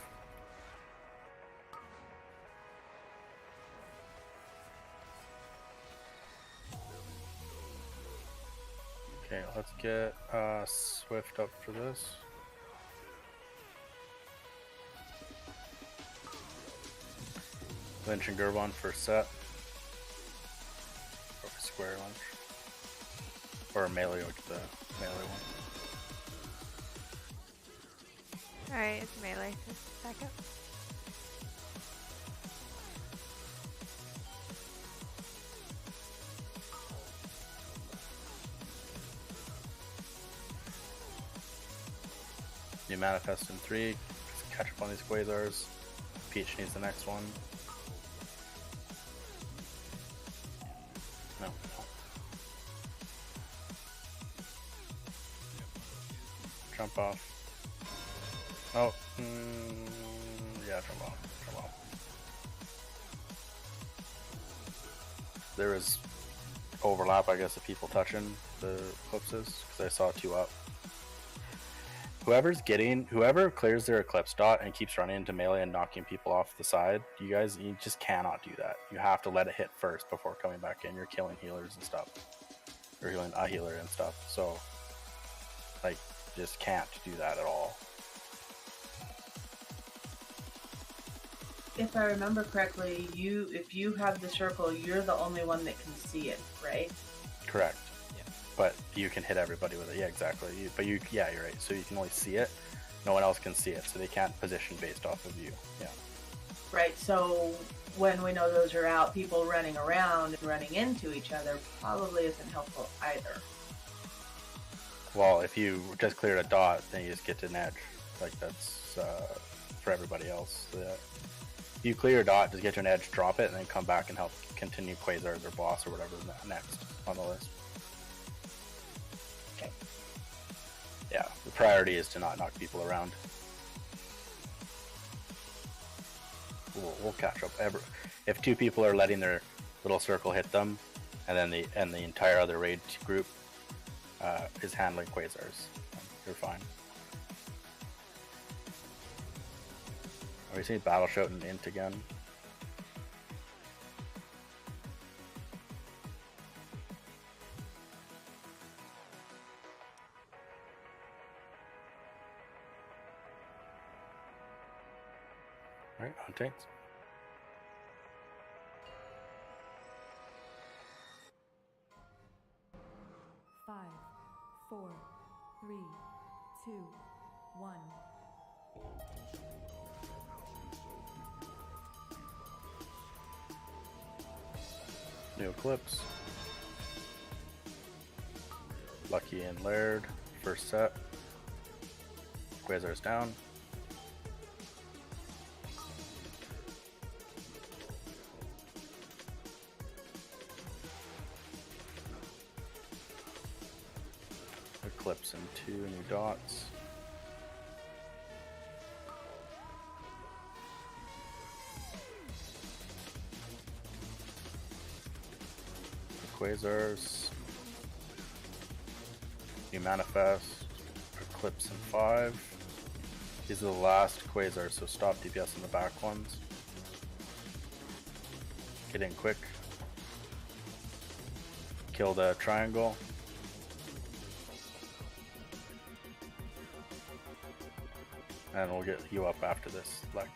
Speaker 4: Okay, let's get Swift up for this. Lynch and Gurvan first set. Or square Lynch. Or melee with the melee one.
Speaker 9: Alright, it's melee. Just back up.
Speaker 4: You manifest in 3, just catch up on these quasars. Peach needs the next one. No. Jump off. Oh, yeah, jump off. Jump off. There is overlap, I guess, of people touching the eclipses because I saw 2 up. Whoever clears their eclipse dot and keeps running into melee and knocking people off the side, you just cannot do that. You have to let it hit first before coming back in. You're killing healers and stuff. Or healing a healer and stuff. So, like, just can't do that at all.
Speaker 2: If I remember correctly, if you have the circle, you're the only one that can see it, right?
Speaker 4: Correct. But you can hit everybody with it. Yeah, exactly. Yeah, you're right. So you can only see it. No one else can see it, so they can't position based off of you. Yeah.
Speaker 2: Right. So when we know those are out, people running around and running into each other probably isn't helpful either.
Speaker 4: Well, if you just cleared a dot, then you just get to an edge. Like that's for everybody else. So if you clear a dot, just get to an edge, drop it, and then come back and help continue quasars or boss or whatever next on the list. Yeah, the priority is to not knock people around. We'll catch up. If 2 people are letting their little circle hit them, and then the entire other raid group is handling quasars, you're fine. Are we seeing battle shout and int again? Alright, on tanks.
Speaker 12: Five, 4, 3, 2, 1.
Speaker 4: New eclipse. Lucky and Laird. First set. Quasar's down. Eclipse and 2 new dots. The quasars. New manifest. Eclipse and 5. These are the last quasars, so stop DPS on the back ones. Get in quick. Kill the triangle. And we'll get you up after this leg.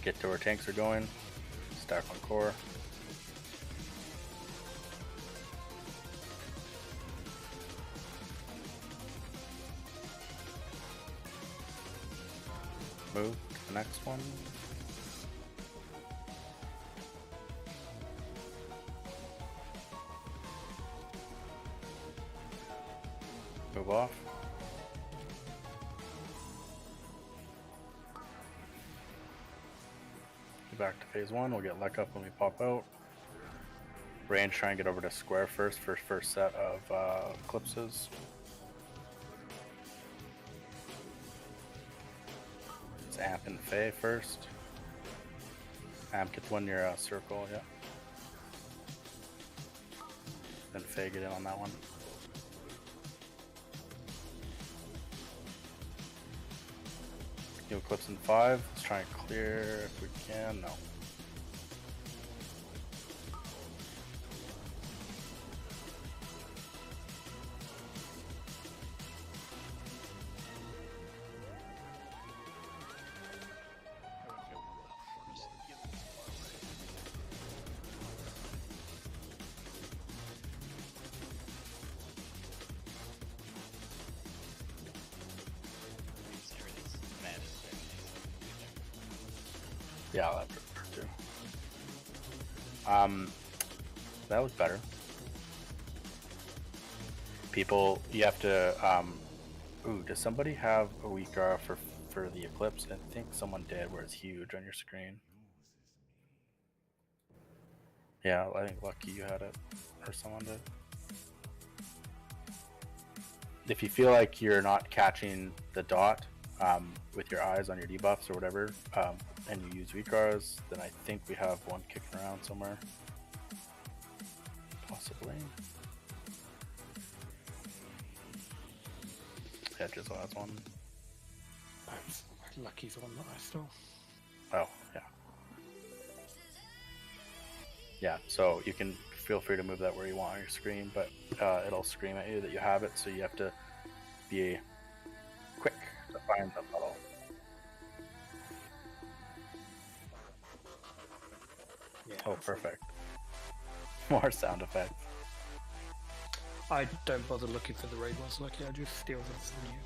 Speaker 4: Get to where tanks are going. Stack on core. Move to the next one. Move off. Go back to phase 1. We'll get luck up when we pop out. Range, try and get over to square first for first set of eclipses. Let's amp and Fae first. Amp, get the one near circle, yeah. Then Fae, get in on that one. New eclipse in 5. Let's try and clear if we can. No. Yeah, I'll have to too. That was better. People, you have to. Ooh, does somebody have a weak aura for the eclipse? I think someone did, where it's huge on your screen. Yeah, I think Lucky you had it, or someone did. If you feel like you're not catching the dot with your eyes on your debuffs or whatever, and you use weak auras, then I think we have one kicking around somewhere. Possibly. Yeah, Jizzle has one.
Speaker 5: Lucky's one that I stole.
Speaker 4: Oh, yeah. Yeah, so you can feel free to move that where you want on your screen, but it'll scream at you that you have it, so you have to be quick to find the puddle.
Speaker 5: Yeah,
Speaker 4: oh, perfect. More sound effects.
Speaker 5: I don't bother looking for the raid ones, Lucky. I just steal them from you.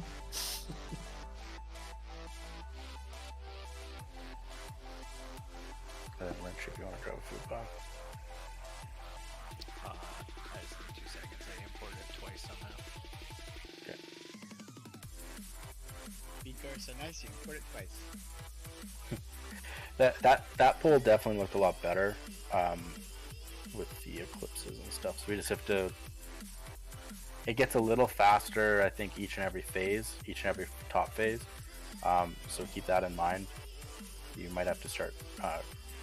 Speaker 4: Lynch, if you want to grab a food bomb.
Speaker 3: I just need 2 seconds. I imported it twice somehow.
Speaker 4: Okay.
Speaker 7: Beat are so nice, you import it twice.
Speaker 4: That pull definitely looked a lot better with the eclipses and stuff. So we just have to. It gets a little faster, I think, each and every phase, each and every top phase. So keep that in mind. You might have to start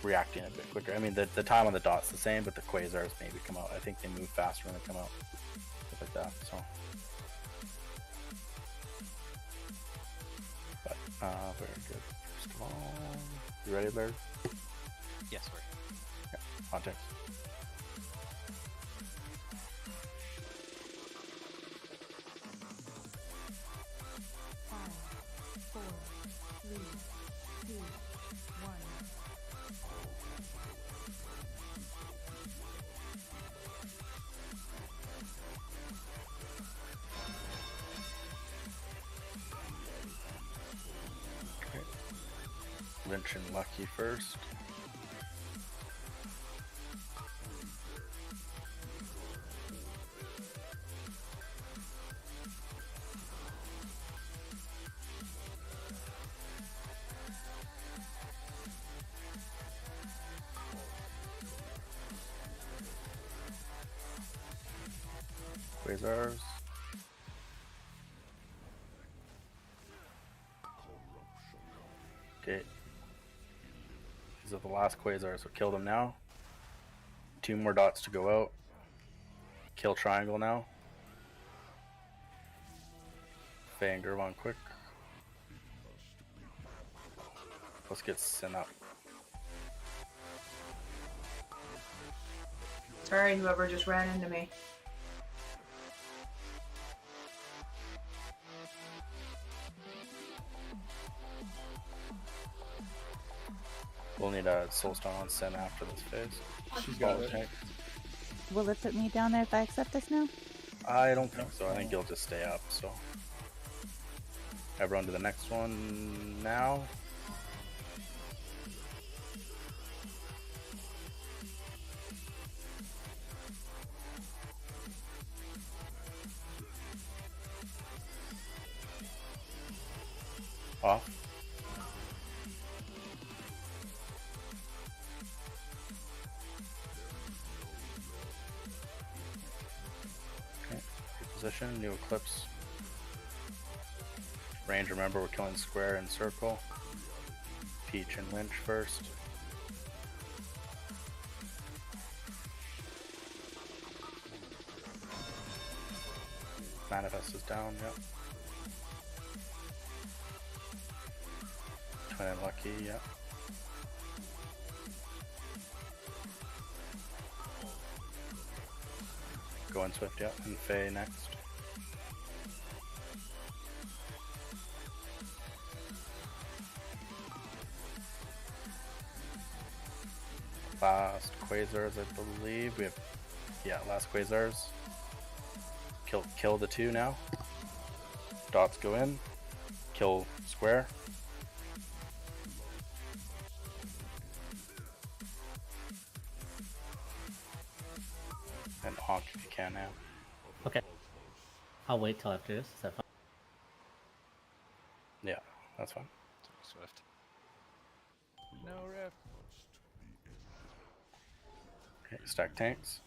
Speaker 4: reacting a bit quicker. I mean, the time on the dot's the same, but the quasars maybe come out. I think they move faster when they come out. Stuff like that. So. But very good. First of all, you ready, Larry?
Speaker 3: Yes, we're
Speaker 4: Yeah, Hunter. Lynch and Lucky first. Quasars. Okay. These are the last quasars, so kill them now. 2 more dots to go out. Kill triangle now. Faye and Gervon quick. Let's get Sin up.
Speaker 2: Sorry, whoever just ran into me.
Speaker 4: We'll need a soulstone on Sin after this phase.
Speaker 11: She's got it.
Speaker 15: Will it put me down there if I accept this now?
Speaker 4: I don't think so. I think you'll just stay up, so. Everyone to the next one now. Off. Okay, reposition, new eclipse. Range, remember we're killing square and circle. Peach and Lynch first. Manifest is down, yep. Twin and Lucky, yep. Going Swift, yep. And Faye next. Last Quasars, I believe. We have, yeah, last Quasars. Kill the 2 now. Dots go in. Kill square. honk if you can now.
Speaker 8: Okay. I'll wait till after this. Is that fine?
Speaker 4: Yeah, that's fine.
Speaker 3: Swift.
Speaker 1: No ref.
Speaker 4: Okay, stack tanks.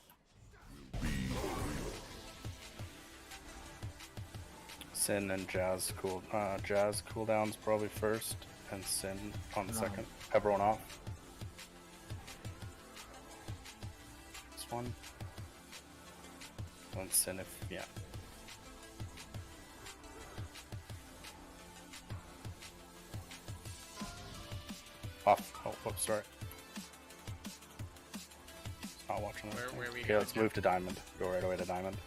Speaker 4: Sin and Jazz cooldowns probably first, and Sin on the second. Everyone off. This one. And Sin if yeah. Off. Oh, whoops, sorry. It's not watching that.
Speaker 3: Where are we
Speaker 4: Okay,
Speaker 3: going
Speaker 4: let's
Speaker 3: to?
Speaker 4: move to Diamond. Go right away to Diamond.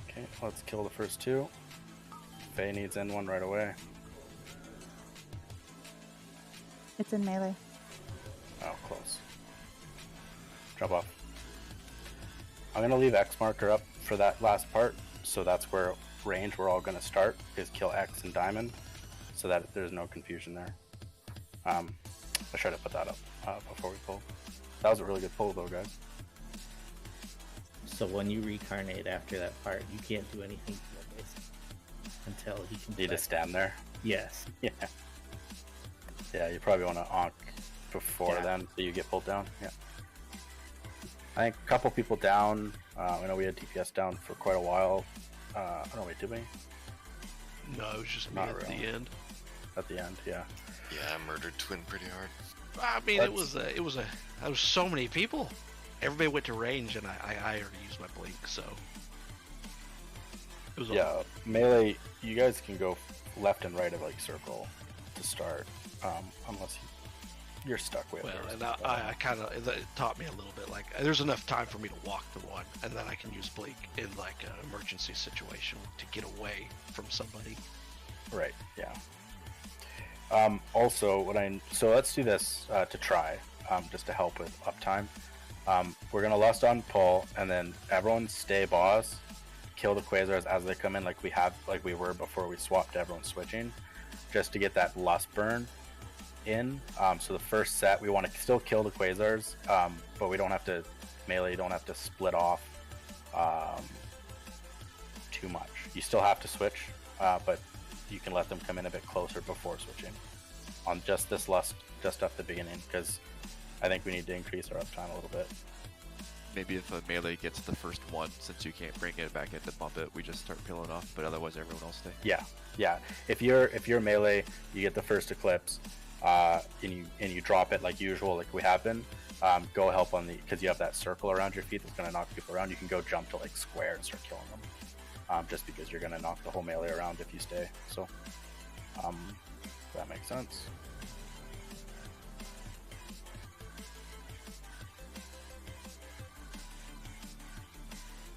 Speaker 4: Okay, let's kill the first two. Faye needs in one right away.
Speaker 15: It's in melee.
Speaker 4: Oh, close. Jump off. I'm gonna leave X marker up for that last part, so that's where range we're all gonna start, is kill X and Diamond, so that there's no confusion there. I should have put that up before we pull. That was a really good pull though, guys.
Speaker 8: So when you reincarnate after that part, you can't do anything to it, basically, until he can.
Speaker 4: You just stand there.
Speaker 8: Yes.
Speaker 4: Yeah. Yeah, you probably want to onk before
Speaker 8: Yeah.
Speaker 4: then, so you get pulled down. Yeah. I think a couple people down. I know we had DPS down for quite a while. I don't know, wait, did we?
Speaker 13: No, it was just me
Speaker 4: Not
Speaker 13: at
Speaker 4: really.
Speaker 13: the end.
Speaker 4: At the end, yeah.
Speaker 10: Yeah, I murdered Twin pretty hard.
Speaker 13: I mean, there was so many people. Everybody went to range, and I already used my blink, so it was
Speaker 4: Yeah, melee. You guys can go left and right of like circle to start, unless you're stuck with.
Speaker 13: Well, and I kind of, it taught me a little bit. Like, there's enough time for me to walk the one, and then I can use blink in like an emergency situation to get away from somebody.
Speaker 4: Right. Yeah. Also, so let's do this to try, just to help with uptime. We're gonna lust on pull, and then everyone stay boss, kill the quasars as they come in, like we were before we swapped everyone switching, just to get that lust burn in. So the first set we want to still kill the quasars, but we don't have to melee. You don't have to split off too much. You still have to switch, but you can let them come in a bit closer before switching on just this lust just at the beginning, because I think we need to increase our uptime a little bit.
Speaker 14: Maybe if a melee gets the first one, since you can't bring it back in to bump it, we just start peeling off, but otherwise everyone else stay.
Speaker 4: Yeah. If you're melee, you get the first eclipse, and you drop it like usual, like we have been. Go help on because you have that circle around your feet that's gonna knock people around. You can go jump to like square and start killing them, just because you're gonna knock the whole melee around if you stay. So, that makes sense.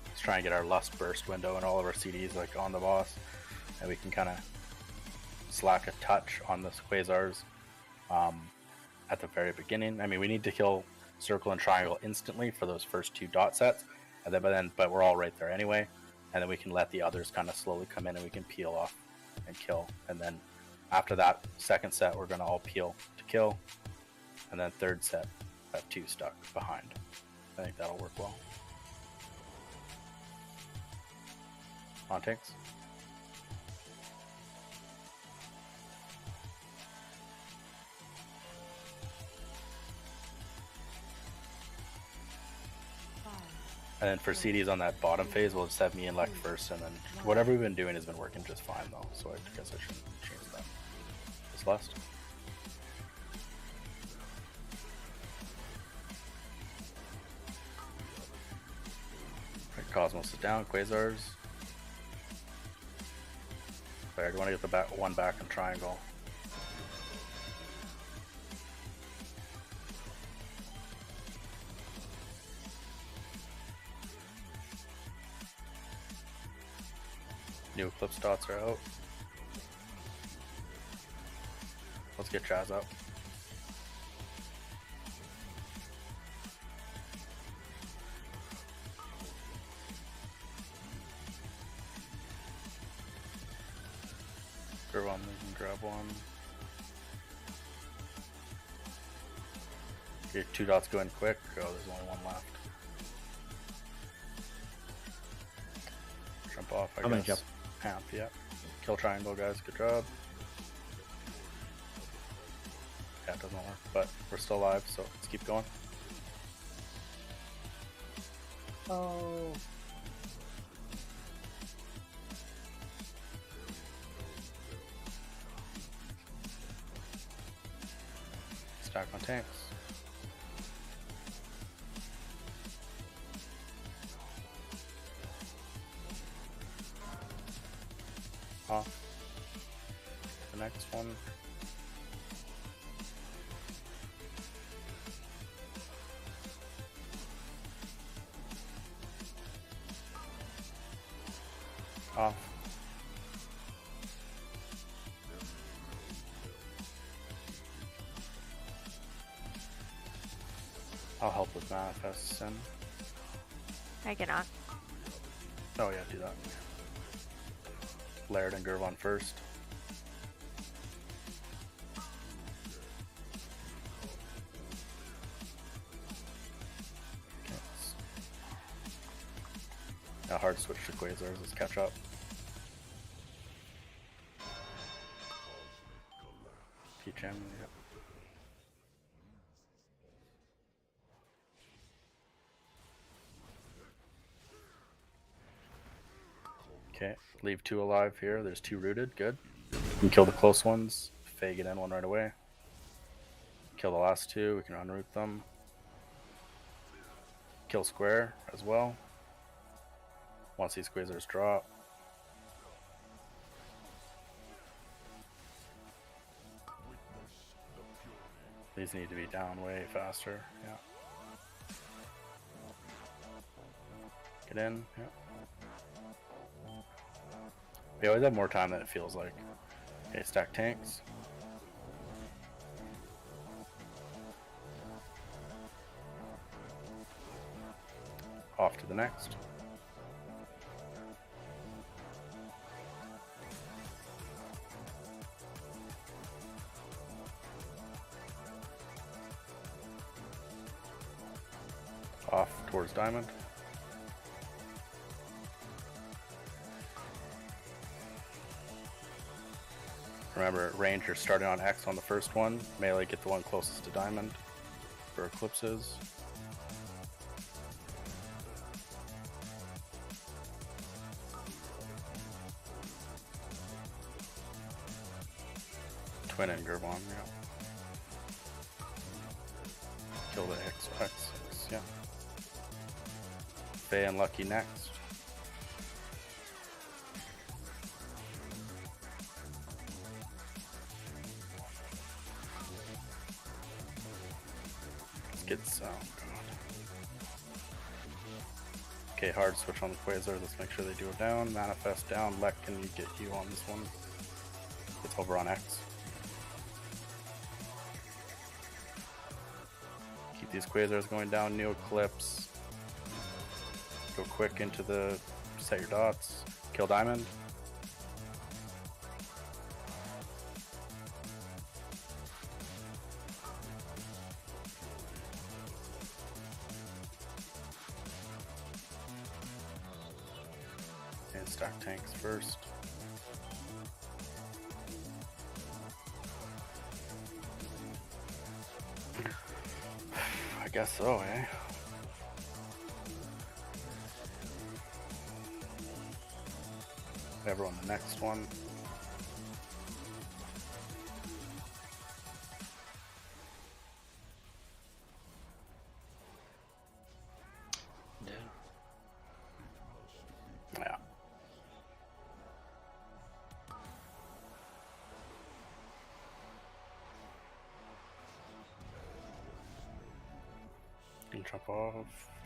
Speaker 4: Let's try and get our lust burst window and all of our CDs like on the boss, and we can kind of slack a touch on the quasars at the very beginning. I mean, we need to kill circle and triangle instantly for those first two dot sets, and but we're all right there anyway, and then we can let the others kind of slowly come in and we can peel off and kill, and then after that second set we're going to all peel to kill, and then third set have two stuck behind. I think that'll work well. On takes. And then for CDs on that bottom phase, we'll just have me and Lek first, and then whatever we've been doing has been working just fine though, so I guess I shouldn't change that. This last. Right, Cosmos is down, Quasars. Alright, do you want to get the one back in triangle? New Eclipse dots are out. Let's get Jazz up. grab one. Your 2 dots go in quick. Oh, there's only one left. Jump off, I
Speaker 6: I'm gonna
Speaker 4: guess.
Speaker 6: jump.
Speaker 4: Amp, yeah. Kill triangle, guys. Good job. Yeah, it doesn't work, but we're still alive, so let's keep going.
Speaker 6: Oh.
Speaker 4: Stack on tanks. Off. The next one. Off. I'll help with manifests and
Speaker 9: I cannot.
Speaker 4: oh yeah, do that. Laird and Gervon first. Okay. Now hard switch to Quasars, let's catch up. Teach him, yep. Okay, leave 2 alive here. There's 2 rooted, good. You can kill the close ones. Faye get in one right away. Kill the last 2, we can unroot them. Kill square as well. Once these Quasars drop. These need to be down way faster, yeah. Get in, yeah. We always have more time than it feels like. Okay, stack tanks. Off to the next. Off towards diamond. Remember, Ranger starting on X on the first one. Melee get the one closest to diamond for eclipses. Twin and Gervon, yeah. Kill the X, yeah. Faye and Lucky next. Get some. Okay, hard switch on the Quasar. Let's make sure they do it down. Manifest down. Lek, can you get you on this one? It's over on X. Keep these Quasars going down. New Eclipse. Go quick into the set your dots. Kill diamond. And stack tanks first. I guess so, eh? Everyone, the next one. Yeah. You can jump off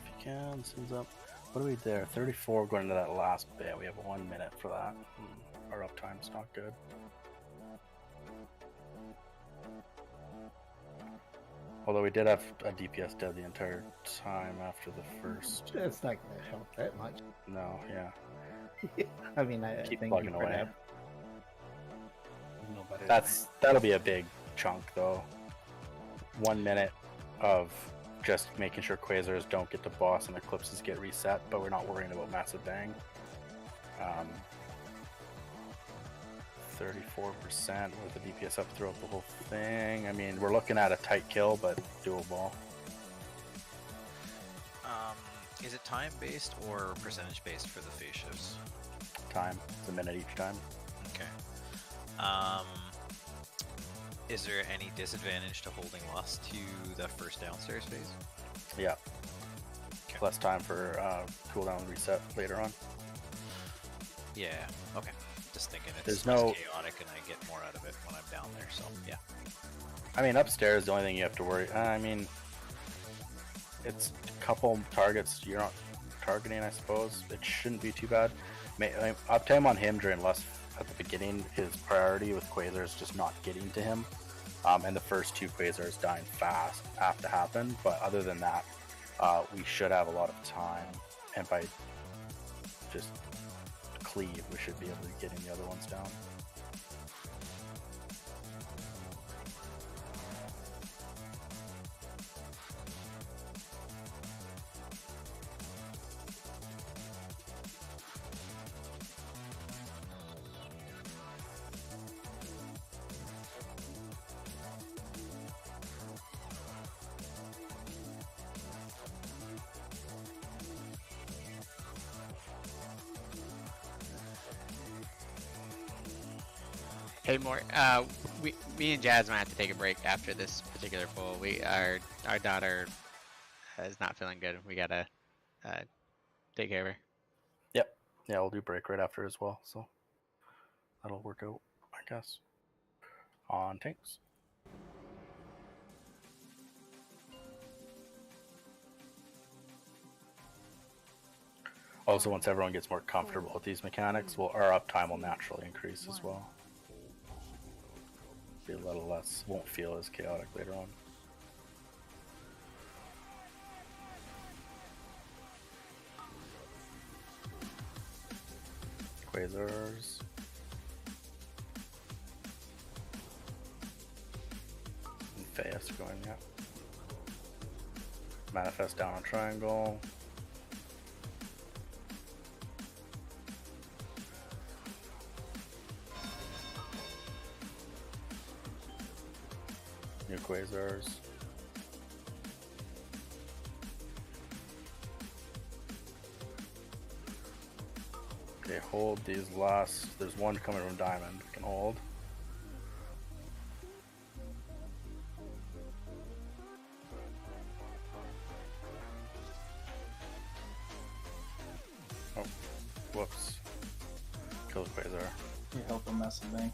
Speaker 4: if you can. Sends up. What are we there? 34 going into that last bit. We have 1 minute for that. Our uptime's not good. Although we did have a DPS dead the entire time after the first.
Speaker 6: It's not going to help that much.
Speaker 4: No, yeah.
Speaker 6: I mean, I
Speaker 4: Keep
Speaker 6: think
Speaker 4: plugging
Speaker 6: you
Speaker 4: away.
Speaker 6: have.
Speaker 5: No
Speaker 4: That'll be a big chunk though. 1 minute of just making sure quasars don't get to boss and eclipses get reset, but we're not worrying about massive bang. 34% with the DPS up throughout the whole thing. I mean, we're looking at a tight kill, but doable.
Speaker 3: Is it time based or percentage based for the phase shifts?
Speaker 4: Time. It's a minute each time.
Speaker 3: Okay. Is there any disadvantage to holding Lust to the first downstairs phase?
Speaker 4: Yeah.
Speaker 3: Okay.
Speaker 4: Less time for cooldown reset later on.
Speaker 3: Yeah. Okay. Just thinking it's
Speaker 4: There's
Speaker 3: less
Speaker 4: no-
Speaker 3: chaotic and I get more out of it when I'm down there. So yeah.
Speaker 4: I mean, upstairs, the only thing you have to worry. I mean, it's a couple targets you're not targeting, I suppose. It shouldn't be too bad. Uptime on him during Lust at the beginning, his priority with quasars just not getting to him, and the first 2 quasars dying fast have to happen. But other than that, we should have a lot of time, and by just cleave, we should be able to get the other ones down.
Speaker 7: Hey, more. Me and Jazz might have to take a break after this particular poll. Our daughter is not feeling good. We gotta take care of her.
Speaker 4: Yep. Yeah, we'll do break right after as well. So that'll work out, I guess. On tanks. Also, once everyone gets more comfortable with these mechanics, our uptime will naturally increase as well. Be a little less, won't feel as chaotic later on. Quasars. And fast going, yeah. Manifest down on triangle. New quasars. Okay, hold these last. There's one coming from diamond. We can hold. Oh, whoops. Kill the quasar.
Speaker 11: You help him massive bang.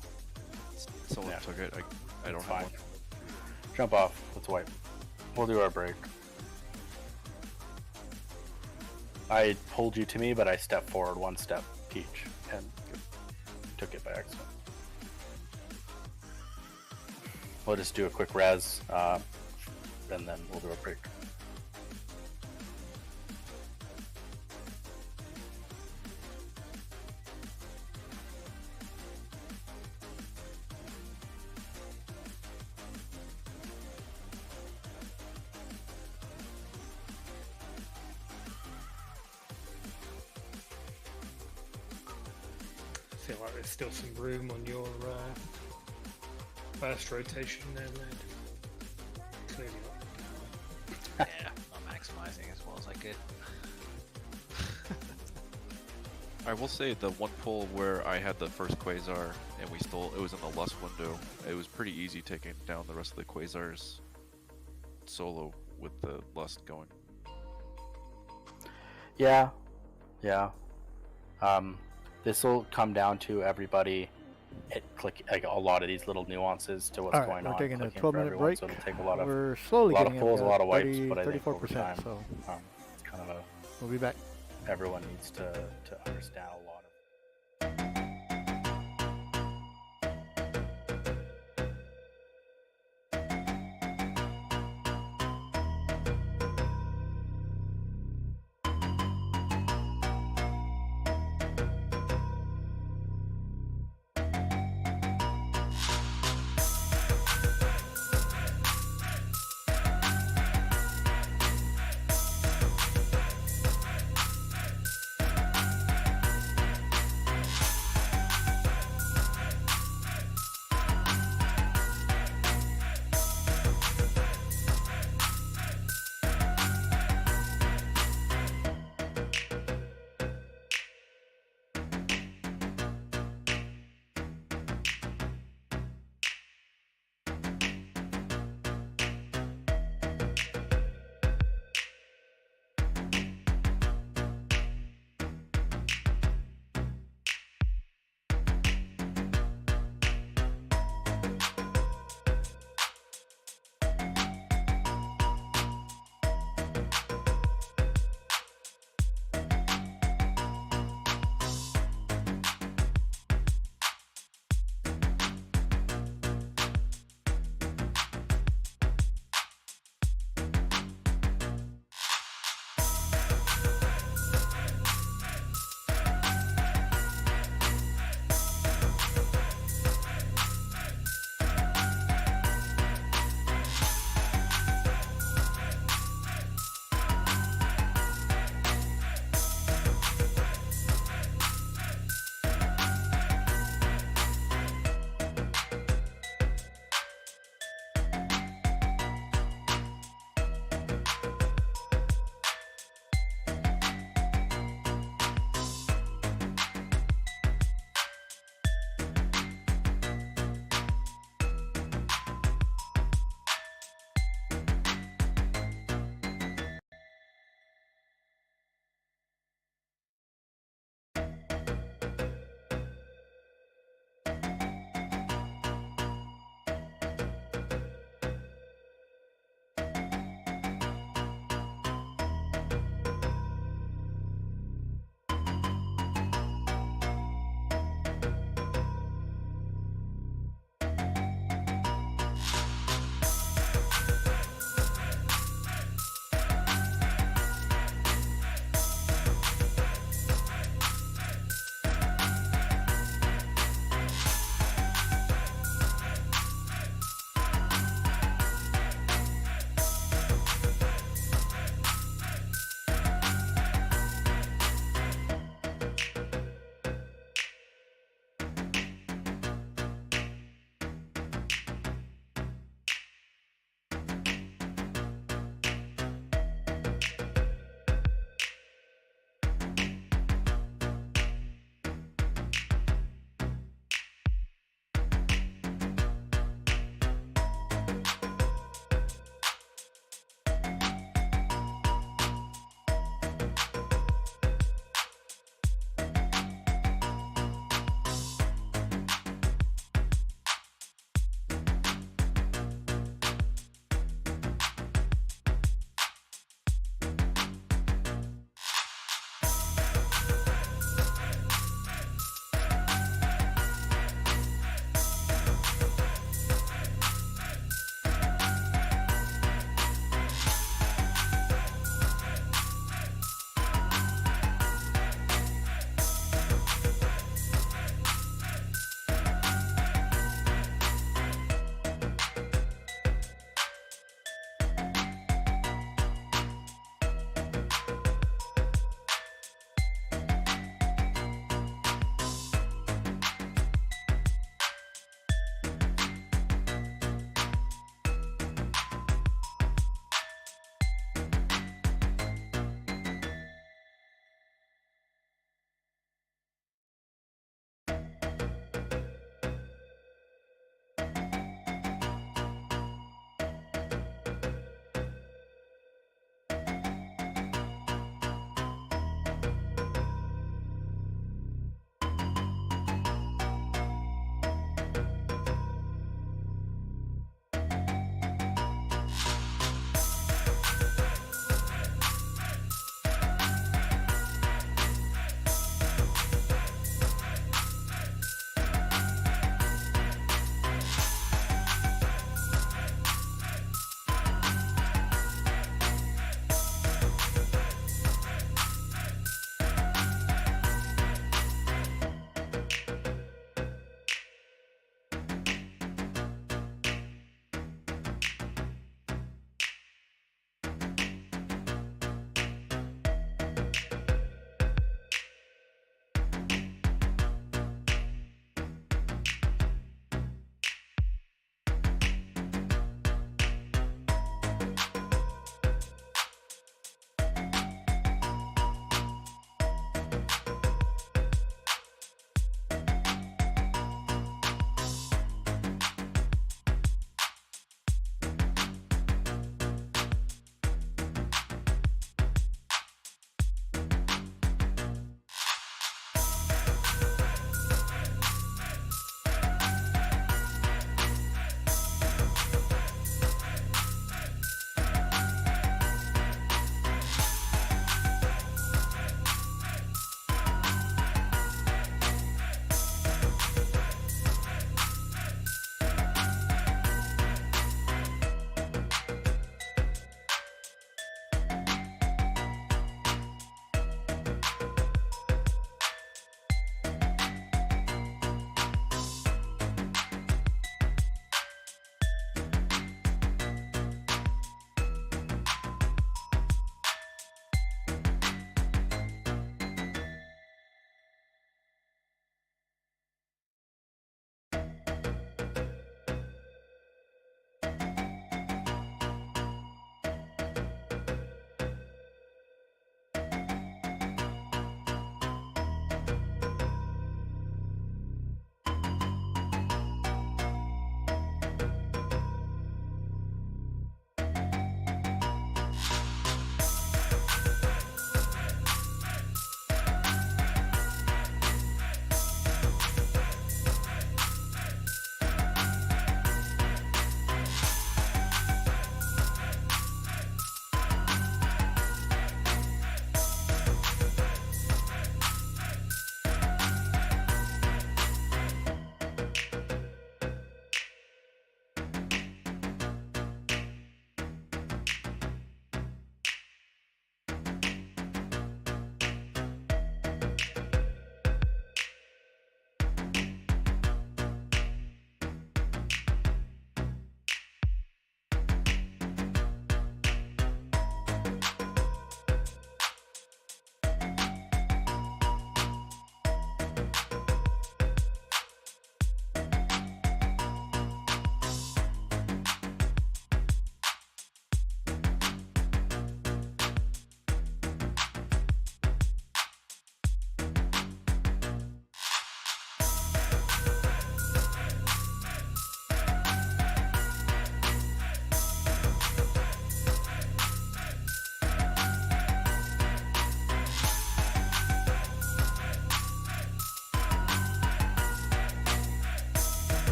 Speaker 14: Someone took it. I don't
Speaker 4: Fine.
Speaker 14: have one.
Speaker 4: Jump off. Let's wipe. We'll do our break. I pulled you to me, but I stepped forward 1 step, Peach, and took it by accident. We'll just do a quick res, and then we'll do a break.
Speaker 5: I feel like there's still some room on your burst rotation there, Led. Clearly not.
Speaker 3: Yeah, I'm maximizing as well as I could.
Speaker 14: I will say the one pull where I had the first quasar and we stole, it was in the Lust window. It was pretty easy taking down the rest of the quasars solo with the Lust going.
Speaker 4: Yeah, yeah. This will come down to everybody click like a lot of these little nuances to what's
Speaker 1: All right,
Speaker 4: going on.
Speaker 1: we're taking a
Speaker 4: clicking for
Speaker 1: 12-minute
Speaker 4: everyone,
Speaker 1: break.
Speaker 4: So it'll take a lot of
Speaker 1: We're slowly
Speaker 4: a lot
Speaker 1: getting
Speaker 4: of pulls,
Speaker 1: up
Speaker 4: a lot of wipes,
Speaker 1: 30,
Speaker 4: but I think over
Speaker 1: 34%,
Speaker 4: time,
Speaker 1: so
Speaker 4: it's kind of a.
Speaker 1: we'll be back.
Speaker 4: Everyone needs to understand a lot of.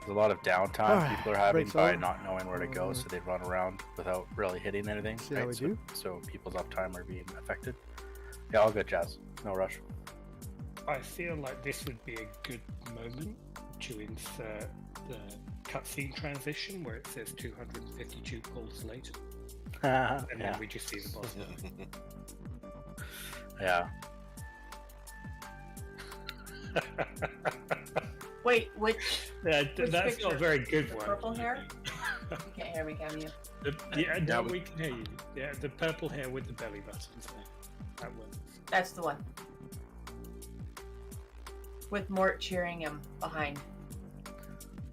Speaker 4: There's a lot of downtime
Speaker 1: Alright,
Speaker 4: people are having
Speaker 1: breaks
Speaker 4: by
Speaker 1: over.
Speaker 4: not knowing where to go, so they run around without really hitting anything.
Speaker 1: See how we
Speaker 4: so,
Speaker 1: do?
Speaker 4: so people's uptime are being affected. Yeah, all good, Jazz. No rush.
Speaker 5: I feel like this would be a good moment to insert the cutscene transition where it says 252 calls later. And then we just see the boss.
Speaker 4: Yeah.
Speaker 2: Wait, which? which
Speaker 5: That's
Speaker 2: picture?
Speaker 5: not a very good
Speaker 2: The
Speaker 5: one.
Speaker 2: purple hair? You can't hear me, can you?
Speaker 5: Yeah, no, we can hear you. Yeah, the purple hair with the belly buttons there. That works.
Speaker 2: That's the one. With Mort cheering him behind.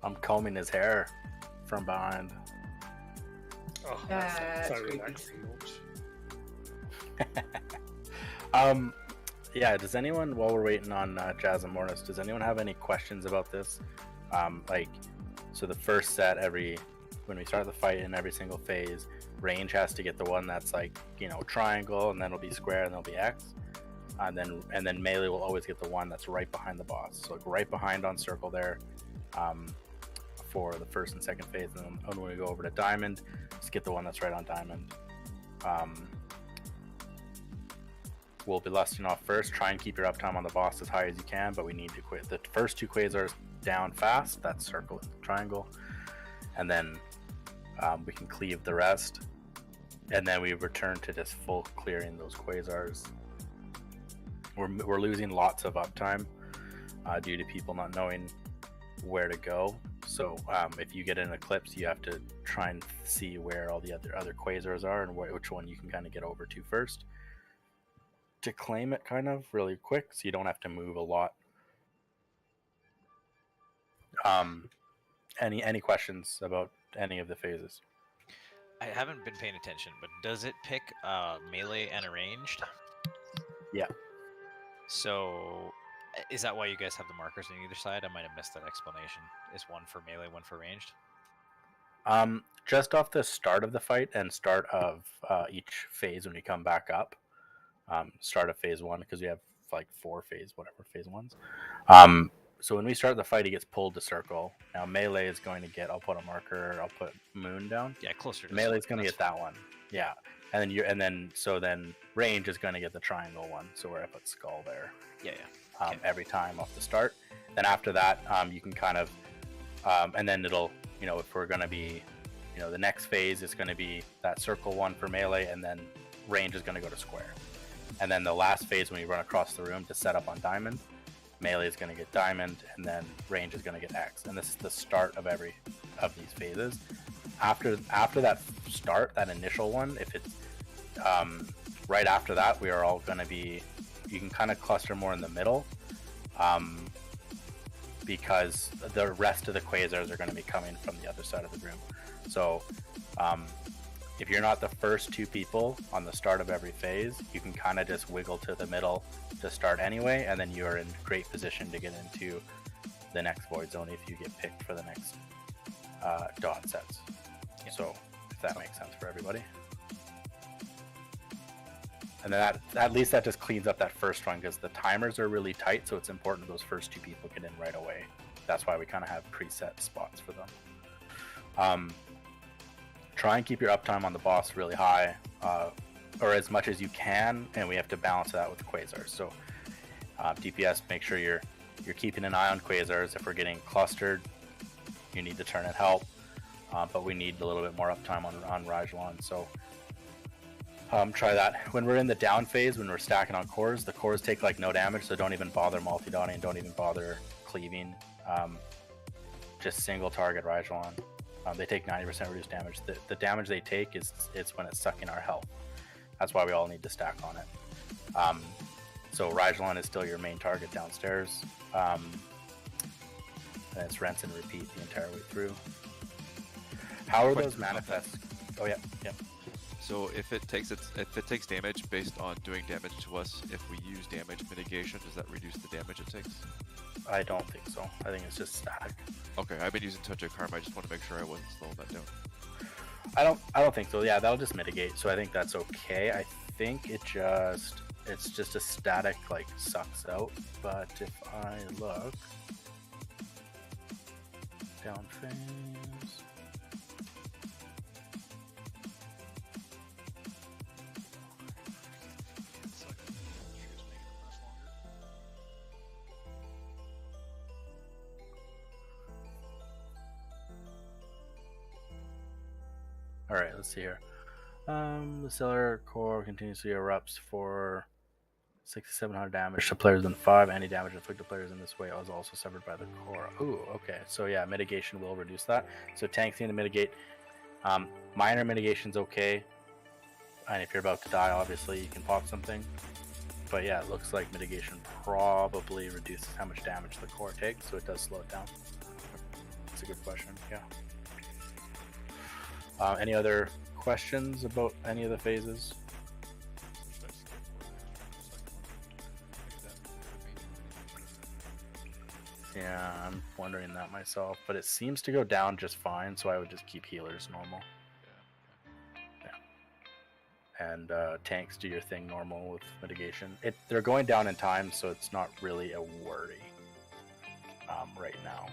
Speaker 4: I'm combing his hair from behind.
Speaker 5: Oh,
Speaker 2: That's
Speaker 5: so
Speaker 2: creepy.
Speaker 5: relaxing.
Speaker 4: Yeah, does anyone, while we're waiting on Jazz and Mortis, does anyone have any questions about this? So the first set, when we start the fight in every single phase, range has to get the one that's like, triangle, and then it'll be square, and there'll be X. And then melee will always get the one that's right behind the boss. So like right behind on circle there for the first and second phase. And then when we go over to diamond, just get the one that's right on diamond. We'll be lusting off first. Try and keep your uptime on the boss as high as you can, but we need to quit the first two quasars down fast. That's circle and triangle. And then we can cleave the rest. And then we return to just full clearing those quasars. We're losing lots of uptime due to people not knowing where to go. So if you get an eclipse, you have to try and see where all the other quasars are and which one you can kind of get over to first to claim it kind of really quick, so you don't have to move a lot. Any questions about any of the phases?
Speaker 3: I haven't been paying attention, but does it pick melee and ranged?
Speaker 4: Yeah.
Speaker 3: So, is that why you guys have the markers on either side? I might have missed that explanation. Is one for melee, one for ranged?
Speaker 4: Just off the start of the fight and start of each phase when we come back up. Start of phase one, because we have like phase ones. So when we start the fight, he gets pulled to circle. Now melee is going to get, I'll put a marker, I'll put moon down.
Speaker 3: Yeah, closer to
Speaker 4: melee is going to get that one. Yeah. And then range is going to get the triangle one. So where I put skull there.
Speaker 3: Yeah. Okay.
Speaker 4: Every time off the start. Then after that, you can kind of, and then it'll, if we're going to be, the next phase is going to be that circle one for melee, and then range is going to go to square. And then the last phase, when you run across the room to set up on diamond, melee is going to get diamond, and then range is going to get X. And this is the start of every of these phases. After that start, that initial one, if it's right after that, we are all going to be, you can kind of cluster more in the middle, because the rest of the quasars are going to be coming from the other side of the room. So if you're not the first two people on the start of every phase, you can kind of just wiggle to the middle to start anyway, and then you're in great position to get into the next void zone if you get picked for the next dot sets. Yeah. So if that makes sense for everybody. And then at least that just cleans up that first run, because the timers are really tight, so it's important those first two people get in right away. That's why we kind of have preset spots for them. Try and keep your uptime on the boss really high, or as much as you can, and we have to balance that with quasars. So DPS, make sure you're keeping an eye on quasars. If we're getting clustered, you need to turn and help, but we need a little bit more uptime on Rajalan. So try that. When we're in the down phase, when we're stacking on cores, the cores take like no damage, so don't even bother multi-dotting, don't even bother cleaving. Just single target Rajalan. They take 90% reduced damage. The damage they take it's when it's sucking our health. That's why we all need to stack on it. So Rajalan is still your main target downstairs. And it's rinse and repeat the entire way through. How are those manifests? Oh yeah.
Speaker 14: So if it takes damage based on doing damage to us, if we use damage mitigation, does that reduce the damage it takes?
Speaker 4: I don't think so. I think it's just static.
Speaker 14: Okay, I've been using Touch of Karma. I just want to make sure I wasn't slowing that down.
Speaker 4: I don't think so. Yeah, that'll just mitigate. So I think that's okay. I think it's just a static, like, sucks out. But if I look, Down phase. All right, let's see here. The cellular core continuously erupts for 6,700 damage to players in 5. Any damage inflicted to players in this way is also suffered by the core. Ooh, okay. So yeah, mitigation will reduce that. So tanks need to mitigate. Minor mitigation's okay. And if you're about to die, obviously you can pop something. But yeah, it looks like mitigation probably reduces how much damage the core takes, so it does slow it down. That's a good question, yeah. Any other questions about any of the phases? Yeah, I'm wondering that myself, but it seems to go down just fine, so I would just keep healers normal. Yeah. And tanks do your thing normal with mitigation. They're going down in time, so it's not really a worry right now.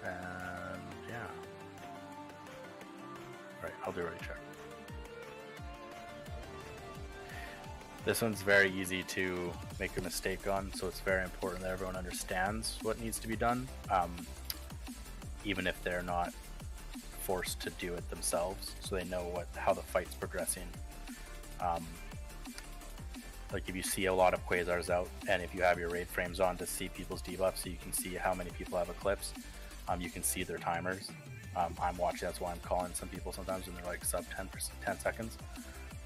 Speaker 4: And yeah. Right, I'll do a ready check. This one's very easy to make a mistake on, so it's very important that everyone understands what needs to be done, even if they're not forced to do it themselves, so they know how the fight's progressing. Like if you see a lot of Quasars out, and if you have your raid frames on to see people's debuffs, so you can see how many people have Eclipse, you can see their timers. I'm watching, that's why I'm calling some people sometimes when they're like sub 10 seconds,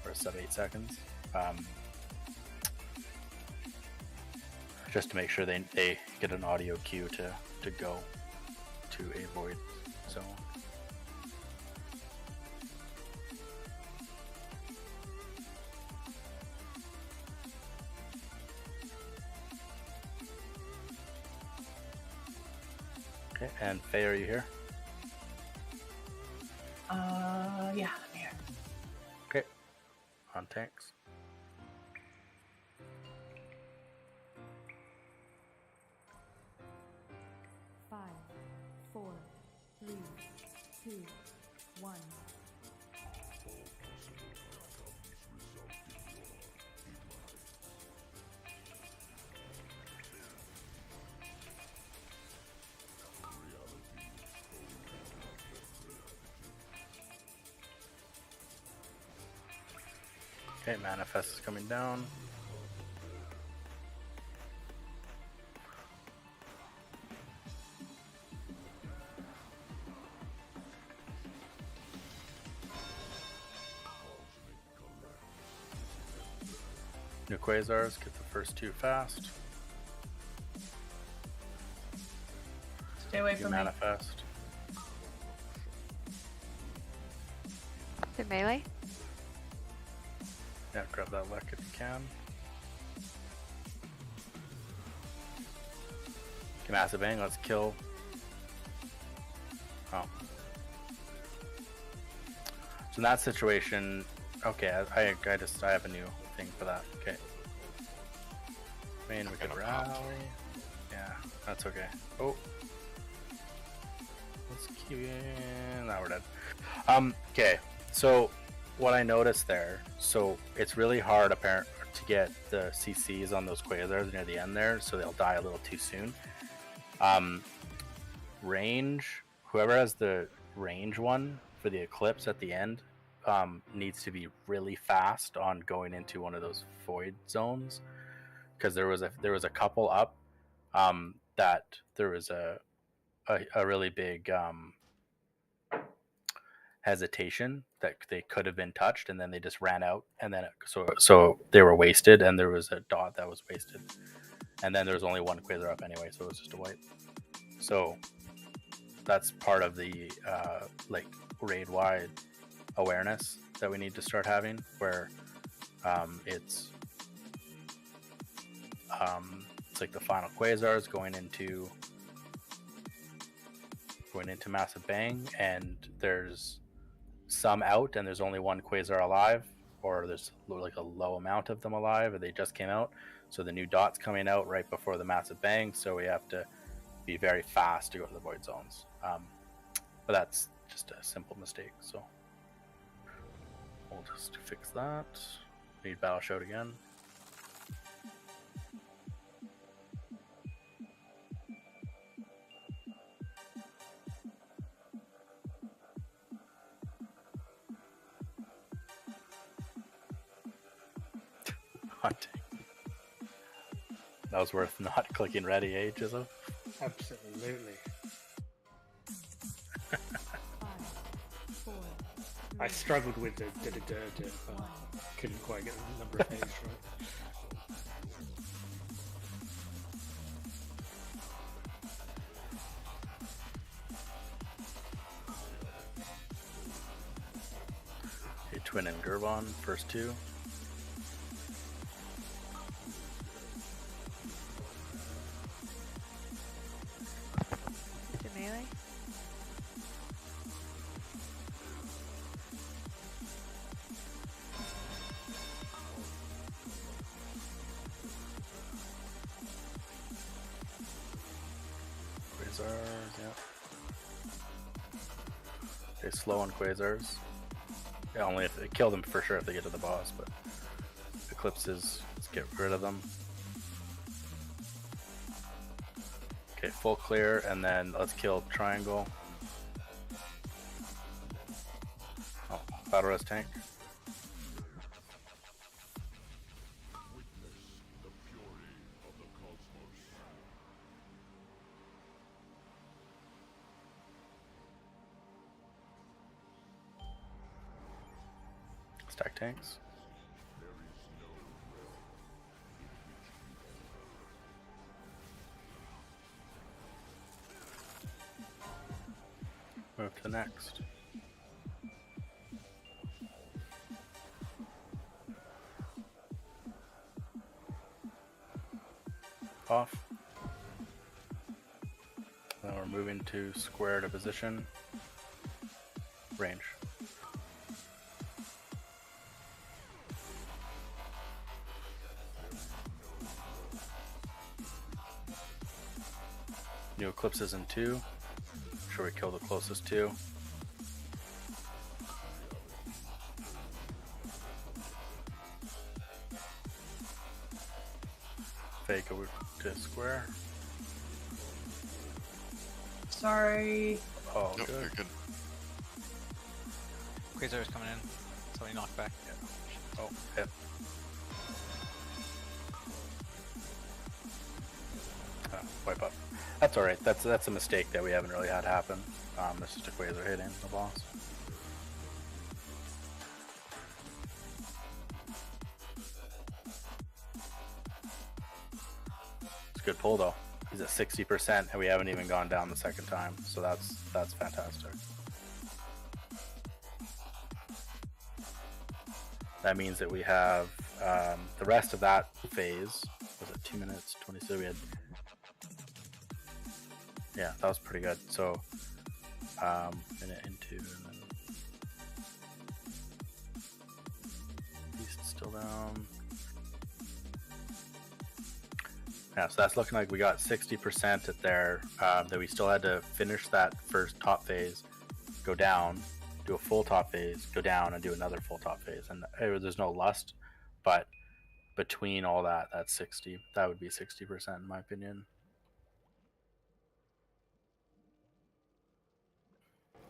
Speaker 4: or sub 8 seconds. Just to make sure they get an audio cue to go to a void zone. Okay, and Faye, are you here?
Speaker 2: Yeah, I'm here.
Speaker 4: Okay, on tanks.
Speaker 12: Five, 4, 3, 2, 1.
Speaker 4: Okay, manifest is coming down. New Quasars, get the first 2 fast.
Speaker 2: Stay away from me.
Speaker 4: Manifest.
Speaker 9: To melee?
Speaker 4: Yeah, grab that luck if you can. Okay, massive bang, let's kill. Oh. So in that situation, okay, I have a new thing for that. Okay. I mean, we could rally. Yeah, that's okay. Oh. Let's keep it. Now we're dead. Okay, so what I noticed there, so it's really hard apparent to get the CCs on those Quasars near the end there, so they'll die a little too soon. Range, whoever has the range one for the Eclipse at the end, needs to be really fast on going into one of those void zones, because there was a couple up that there was a really big hesitation that they could have been touched, and then they just ran out, and then so they were wasted, and there was a dot that was wasted, and then there was only one Quasar up anyway, so it was just a wipe. So that's part of the like raid wide awareness that we need to start having, where it's like the final Quasars going into massive bang, and there's some out and there's only one Quasar alive, or there's like a low amount of them alive, or they just came out. So the new dot's coming out right before the massive bang. So we have to be very fast to go to the void zones. But that's just a simple mistake. So we'll just fix that. Need battle shout again. Hunting. That was worth not clicking ready, eh, Jizzo?
Speaker 5: Absolutely. I struggled with the but couldn't quite get the number of A's right.
Speaker 4: Okay, Twin and Gervon, first two.
Speaker 9: Is it melee?
Speaker 4: Quasars, yeah. Okay, slow on Quasars. Yeah, only if they kill them for sure if they get to the boss, but Eclipses, let's get rid of them. Okay, full clear, and then let's kill Triangle. Oh, Battle Res Tank. Stack tanks. Move to the next. Off. Now we're moving to square to position. Range. New Eclipses in 2. Make sure we kill the closest 2. Fake over to square.
Speaker 2: Sorry.
Speaker 4: Oh,
Speaker 10: Nope,
Speaker 4: good.
Speaker 10: you're good.
Speaker 3: Quasar's coming in. Somebody knocked back.
Speaker 4: Yeah. Oh, hit. Wipe up. That's alright. That's a mistake that we haven't really had happen. It's just a Quasar hitting the boss. It's a good pull though. He's at 60% and we haven't even gone down the second time, so that's fantastic. That means that we have the rest of that phase. Was it 2 minutes 22? We had. Yeah, that was pretty good. So, minute into, and then Beast's still down. Yeah, so that's looking like we got 60% at there. That we still had to finish that first top phase, go down, do a full top phase, go down, and do another full top phase. And there's no lust, but between all that, that's 60. That would be 60% in my opinion.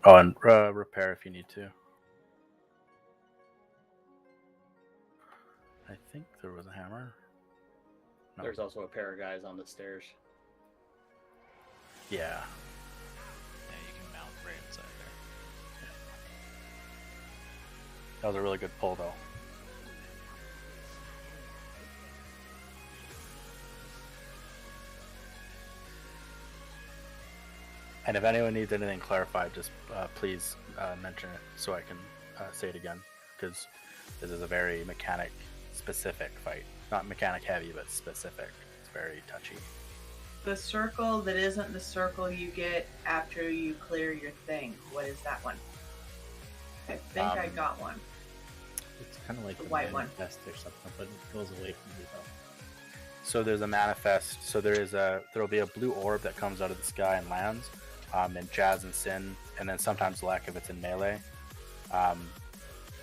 Speaker 4: Oh, and repair if you need to. I think there was a hammer. No.
Speaker 8: There's also a pair of guys on the stairs.
Speaker 4: Yeah.
Speaker 3: Yeah, you can mount right inside there.
Speaker 4: That was a really good pull, though. And if anyone needs anything clarified, just please mention it so I can say it again, because this is a very mechanic-specific fight. Not mechanic-heavy, but specific. It's very touchy.
Speaker 2: The circle that isn't the circle you get after you clear your thing. What is that one? I think I got one.
Speaker 6: It's kind of like
Speaker 2: The
Speaker 6: the
Speaker 2: white one.
Speaker 6: manifest or something, but it goes away from you though.
Speaker 4: So there's a manifest. So there'll be a blue orb that comes out of the sky and lands, and Jazz and Sin, and then sometimes Lek if it's in melee,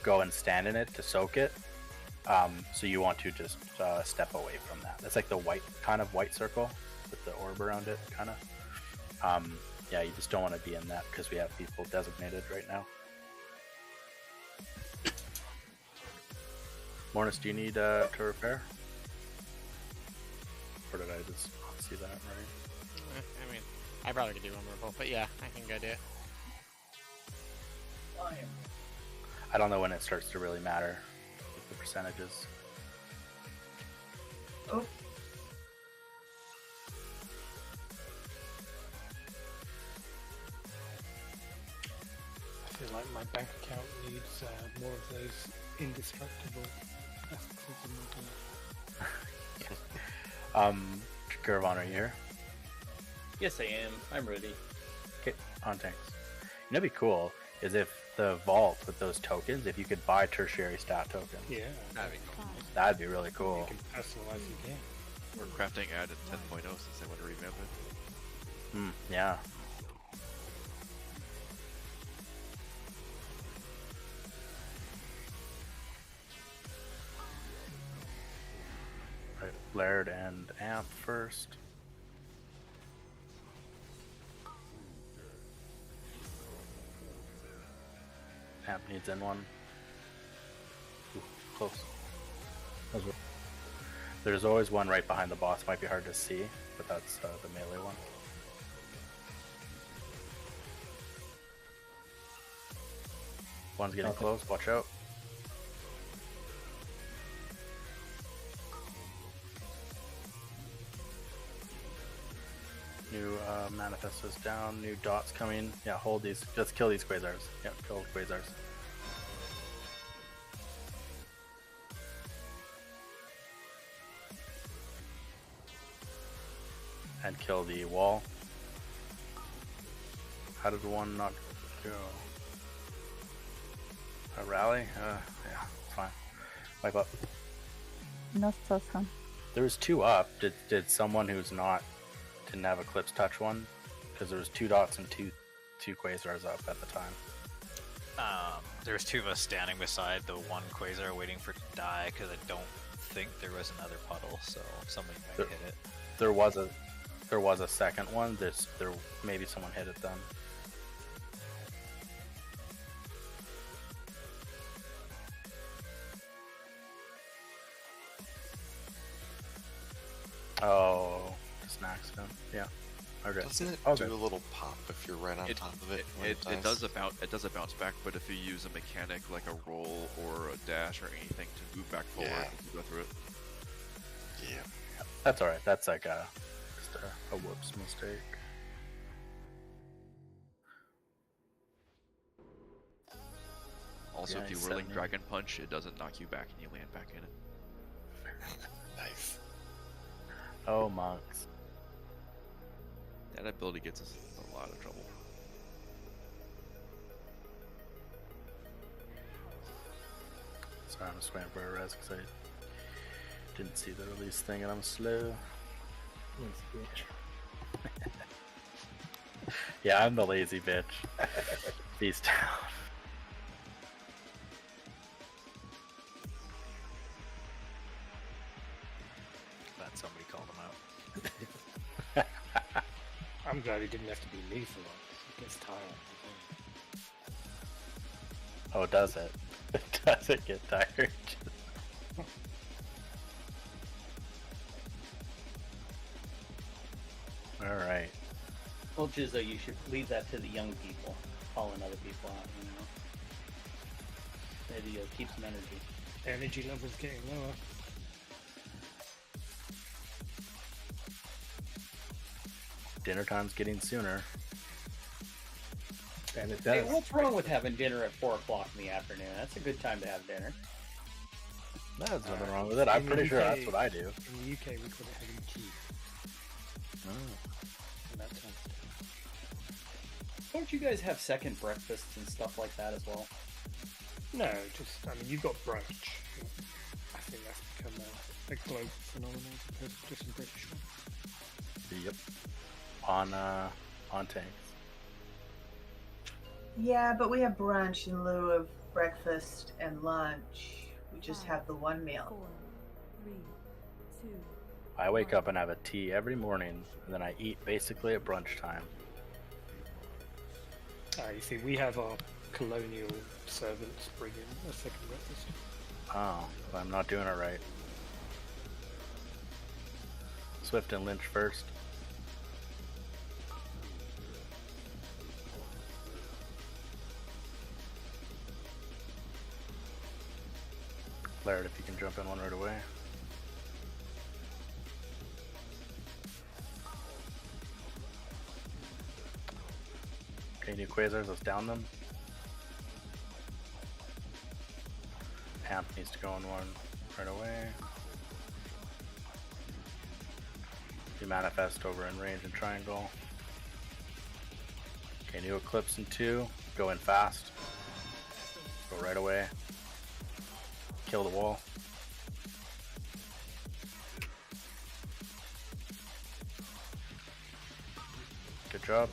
Speaker 4: go and stand in it to soak it. So you want to just step away from that. That's like the white circle with the orb around it, kind of. Yeah, you just don't want to be in that because we have people designated right now. Mornis, do you need to repair? Or did I just see that right?
Speaker 7: I mean, I probably could do one more pull, but yeah, I can go do it.
Speaker 4: I don't know when it starts to really matter with the percentages.
Speaker 2: Oh.
Speaker 5: I feel like my bank account needs more of those indestructible assets in my
Speaker 4: Gervon, are you here?
Speaker 8: Yes, I am. I'm ready.
Speaker 4: Okay, on tanks. You know, what'd be cool is if the vault with those tokens, if you could buy tertiary stat tokens.
Speaker 5: Yeah,
Speaker 3: That'd be cool.
Speaker 4: That'd be really cool.
Speaker 5: You can personalize your game.
Speaker 14: Or crafting added 10.0 since they want to revamp it.
Speaker 4: Yeah. Right, Laird and Amp first. Amp needs in one. Ooh, close. There's always one right behind the boss. Might be hard to see, but that's the melee one. One's getting close. Watch out. New manifestos down. New dots coming. Yeah, hold these. Let's kill these quasars. Yeah, kill quasars. And kill the wall. How did one not go? A rally? Yeah, it's fine. Wipe up.
Speaker 15: No stun.
Speaker 4: There was two up. Did someone who's didn't have Eclipse touch one? Because there was 2 dots and two quasars up at the time.
Speaker 3: There was 2 of us standing beside the one quasar waiting for it to die because I don't think there was another puddle, so somebody might hit it.
Speaker 4: There was a second one. There maybe someone hit it then. Oh, just an accident. Yeah. Okay.
Speaker 10: Doesn't it do a little pop if you're right on top of it?
Speaker 14: It does a bounce back, but if you use a mechanic like a roll or a dash or anything to move back forward, you go through it.
Speaker 10: Yeah.
Speaker 4: That's alright. That's like just a whoops mistake.
Speaker 14: Also,
Speaker 4: Yeah,
Speaker 14: if you
Speaker 4: it's
Speaker 14: whirling
Speaker 4: 70.
Speaker 14: dragon punch, it doesn't knock you back and you land back in it.
Speaker 10: Nice.
Speaker 4: Oh, monks.
Speaker 14: That ability gets us in a lot of trouble.
Speaker 4: Sorry, I'm just waiting for a res because I didn't see the release thing and I'm slow. Yeah, I'm the lazy bitch. Peace down.
Speaker 3: Glad somebody called him out.
Speaker 5: I'm glad it didn't have to be me for once. It gets tiring.
Speaker 4: Oh, does it? Does it get tired? Alright.
Speaker 8: Well, Jizzo, you should leave that to the young people, calling other people out, you know. Maybe it'll keep some energy.
Speaker 5: Energy levels getting lower.
Speaker 4: Dinner time's getting sooner.
Speaker 6: And it
Speaker 8: Hey,
Speaker 6: does.
Speaker 8: what's wrong with having dinner at 4 o'clock in the afternoon? That's a good time to have dinner.
Speaker 4: No, there's nothing wrong with it. I'm
Speaker 5: In
Speaker 4: pretty
Speaker 5: the
Speaker 4: sure
Speaker 5: UK
Speaker 4: that's what I do.
Speaker 5: In the UK, we call it having tea. And that time.
Speaker 8: Don't you guys have second breakfasts and stuff like that as well?
Speaker 5: No, just, I mean, you've got brunch. I think that's become a global phenomenon as opposed to just a British one.
Speaker 4: Yep. On tanks.
Speaker 2: Yeah, but we have brunch in lieu of breakfast and lunch. We just have the one meal.
Speaker 12: 4, 3, 2.
Speaker 4: I wake up and have a tea every morning, and then I eat basically at brunch time.
Speaker 5: You see, we have our colonial servants bring in a second breakfast.
Speaker 4: Oh, well, I'm not doing it right. Swift and Lynch first. Laird, if you can jump in one right away. Okay, new quasars, let's down them. Amp needs to go in one right away. You manifest over in range and triangle. Okay, new eclipse in 2. Go in fast. Go right away. Kill the wall. Good job.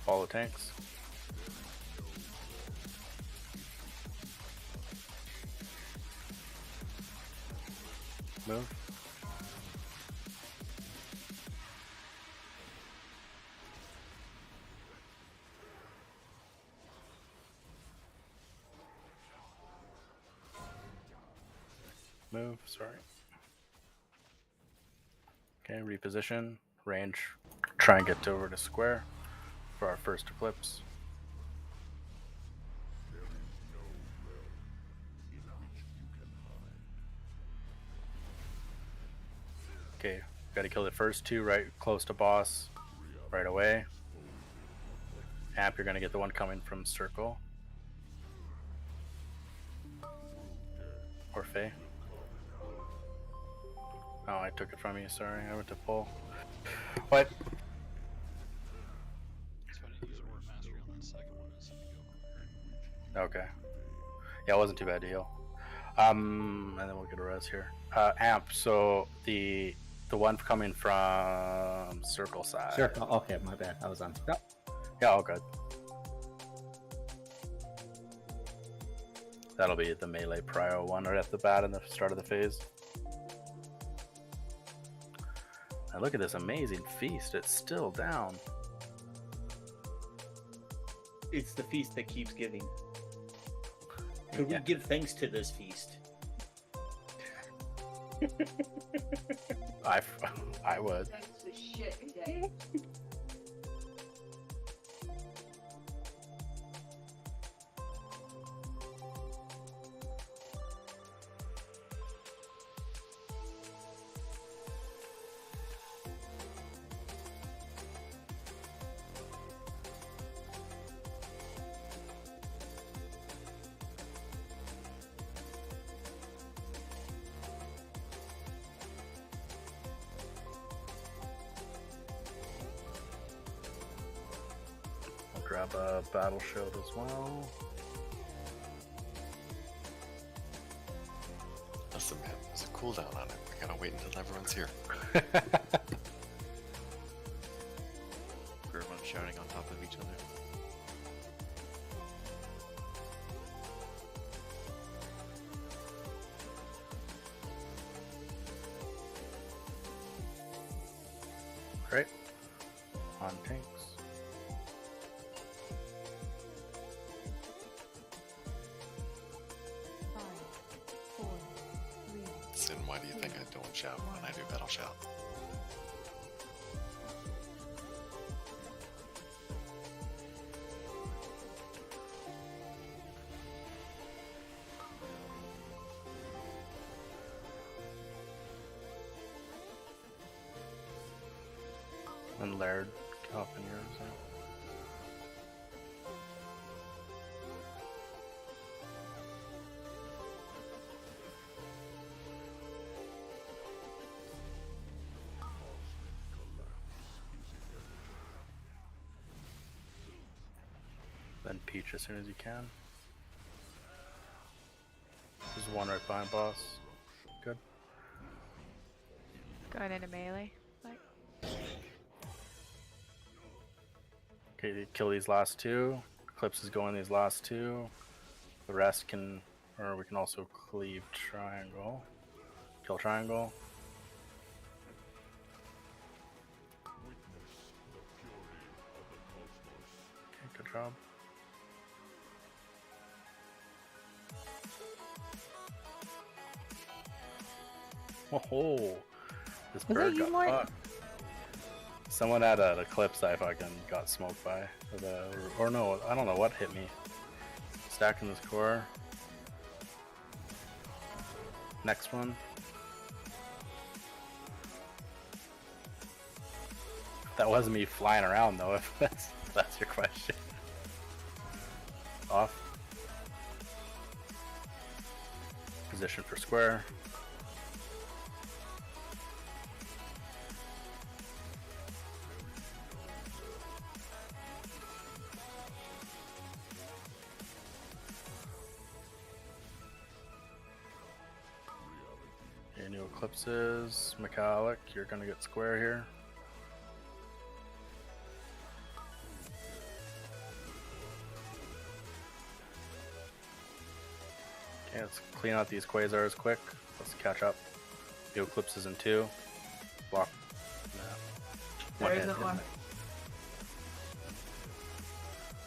Speaker 4: Follow tanks. Move. Move, sorry. Okay, reposition, range, try and get over to square for our first eclipse. Okay, gotta kill the first 2 right close to boss right away. Amp, you're gonna get the one coming from circle. Or Faye. Oh, I took it from you, sorry, I went to pull. What? Okay. Yeah, it wasn't too bad to heal. And then we'll get a res here. Amp, so the one coming from circle side.
Speaker 6: Circle, okay, my bad. I was on.
Speaker 4: Yep. Yeah, all good. That'll be the melee prio one right at the bat in the start of the phase. And look at this amazing feast. It's still down.
Speaker 8: It's the feast that keeps giving. Could we give thanks to this feast?
Speaker 4: I would.
Speaker 2: That's the shit day.
Speaker 4: Grab a battle shield as well.
Speaker 10: Listen, man, there's a cooldown on it. I gotta wait until everyone's here.
Speaker 14: Everyone shouting on top of each other.
Speaker 4: Great. On tanks.
Speaker 10: Sin, why do you think I don't shout when I do battle shout?
Speaker 4: And Laird, hop in yours. Yeah. Then Peach as soon as you can. There's one right behind boss. Good.
Speaker 9: Going into melee. Like,
Speaker 4: Okay, kill these last two. Eclipse is going these last two. The rest can, or we can also cleave triangle. Kill triangle. Okay, good job. Oh, this
Speaker 15: Was
Speaker 4: bird
Speaker 15: that you,
Speaker 4: got
Speaker 15: Mort?
Speaker 4: fucked. Someone had an eclipse I fucking got smoked by. Or no, I don't know what hit me. Stacking this core. Next one. That wasn't me flying around though, if that's your question. Off. Position for square. Okay, new eclipses. Metallic, you're gonna get square here. Okay, let's clean out these quasars quick. Let's catch up. New eclipses in 2. Block.
Speaker 2: There isn't one.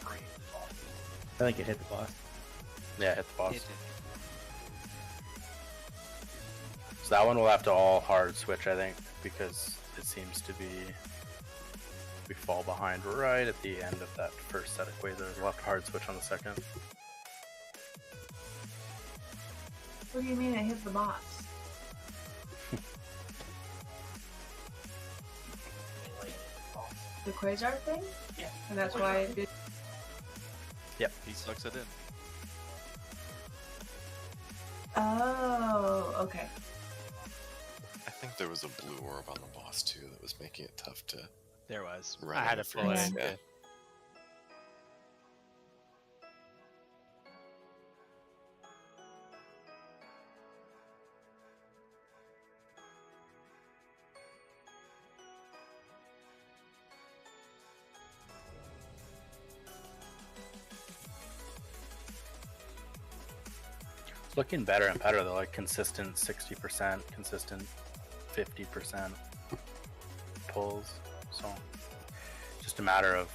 Speaker 6: I think it hit the boss.
Speaker 4: Yeah, hit the boss. So that one will have to all hard switch, I think, because it seems to be we fall behind right at the end of that first set of quasars. We'll have to hard switch on the second.
Speaker 2: What do you mean I hit the boss? The Quasar thing?
Speaker 8: Yeah.
Speaker 2: And that's why it did.
Speaker 4: Yep.
Speaker 14: He sucks it in.
Speaker 2: Oh, okay.
Speaker 10: I think there was a blue orb on the boss too that was making it tough to.
Speaker 7: There was.
Speaker 10: run
Speaker 7: I had to
Speaker 10: in
Speaker 7: pull it
Speaker 10: first.
Speaker 7: in.
Speaker 10: Yeah.
Speaker 4: It's looking better and better though, like consistent 60%, consistent 50% pulls. So just a matter of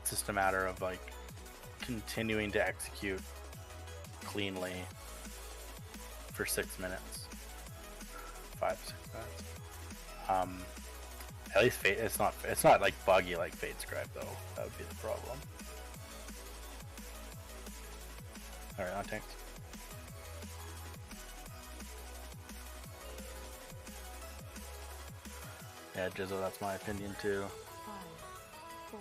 Speaker 4: it's just a matter of like continuing to execute cleanly for 6 minutes, 5-6 minutes. At least Fate, it's not like buggy like Fate Scribe though. That would be the problem. All right, on tanks. Yeah, Jizzle, that's my opinion too.
Speaker 12: 5, 4,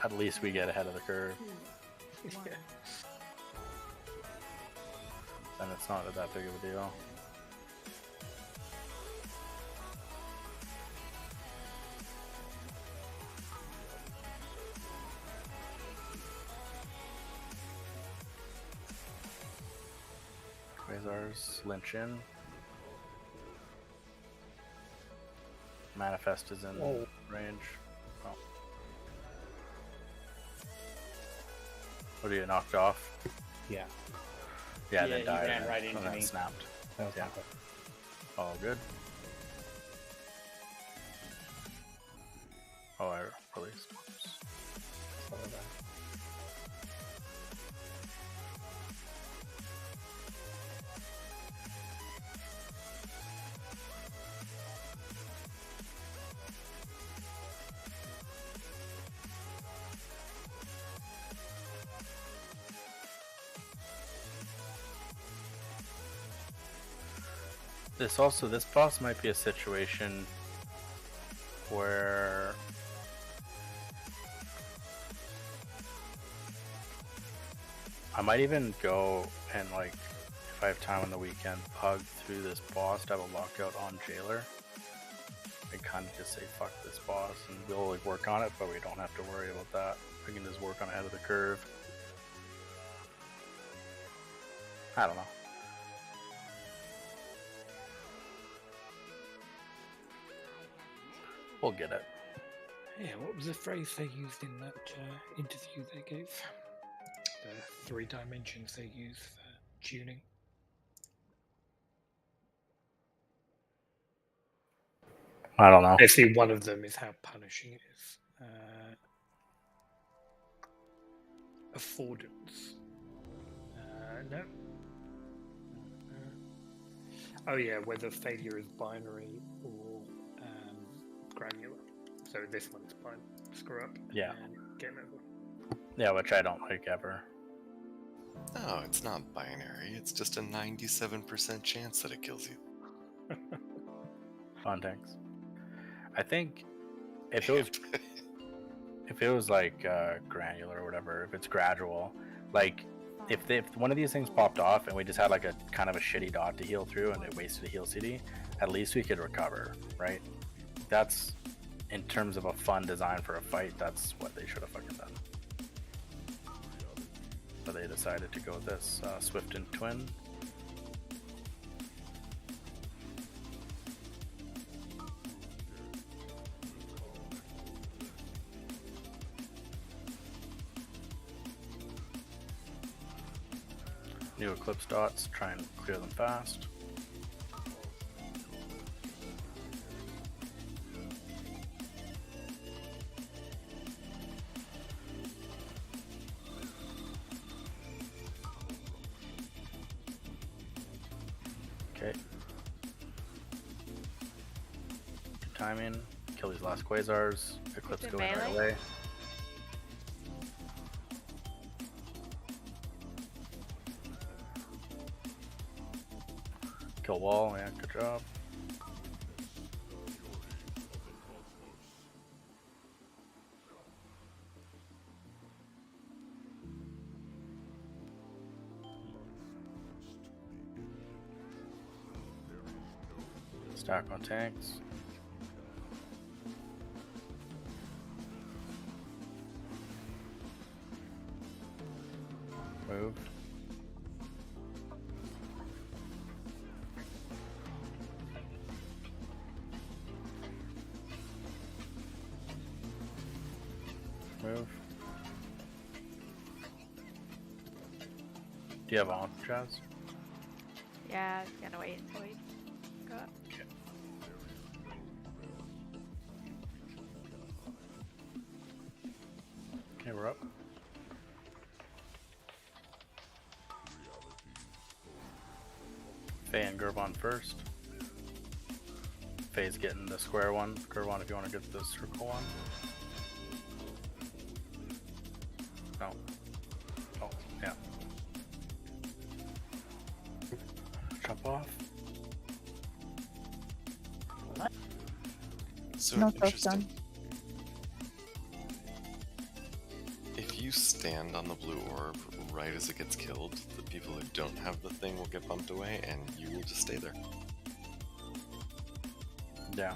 Speaker 4: At least we get ahead of the curve.
Speaker 12: 2, 1.
Speaker 4: Then it's not that big of a deal. Quasars, Lynch in. Manifest is in range. Oh. What are you, knocked off?
Speaker 6: Yeah.
Speaker 4: Yeah,
Speaker 8: Yeah,
Speaker 4: then
Speaker 8: he
Speaker 4: died
Speaker 8: ran
Speaker 4: and
Speaker 8: right into
Speaker 4: then
Speaker 8: me.
Speaker 4: snapped.
Speaker 6: That was
Speaker 4: Yeah.
Speaker 6: not good.
Speaker 4: All good. Oh, I released. Oops.
Speaker 6: So was I.
Speaker 4: This boss might be a situation where I might even go and, like, if I have time on the weekend, pug through this boss to have a lockout on Jailer. we kind of just say fuck this boss, and we'll like work on it, but we don't have to worry about that. We can just work on ahead of the curve. I don't know. We'll get it.
Speaker 5: Yeah, what was the phrase they used in that interview they gave? The 3 dimensions they use for tuning.
Speaker 4: I don't know.
Speaker 5: Basically, one of them is how punishing it is. Affordance. No. Oh yeah, whether failure is binary or granular. So this one's fine. Screw up.
Speaker 4: Yeah.
Speaker 5: And game over.
Speaker 4: Yeah, which I don't like ever.
Speaker 10: No, it's not binary. It's just a 97% chance that it kills you.
Speaker 4: Context. I think if it was like granular or whatever, if it's gradual, like if one of these things popped off and we just had like a kind of a shitty dot to heal through and it wasted a heal CD, at least we could recover, right? That's in terms of a fun design for a fight. That's what they should have fucking done. But they decided to go with this Swift and Twin. New Eclipse dots, try and clear them fast. Okay. Good timing. Kill these last quasars. Eclipse going right away. Kill wall, yeah, good job. Stack on tanks. Move. Move. Do you have on, Jazz?
Speaker 9: Yeah, I was gonna wait until we go up.
Speaker 4: Okay, we're up. Faye and Gervon first. Faye's getting the square one. Gervon, if you want to get the circle one. No. Oh, yeah. Jump off.
Speaker 10: So
Speaker 15: No
Speaker 10: interesting.
Speaker 15: done.
Speaker 10: If you stand on the blue orb right as it gets killed, the people who don't have the thing will get bumped away, and you will just stay there.
Speaker 4: Yeah.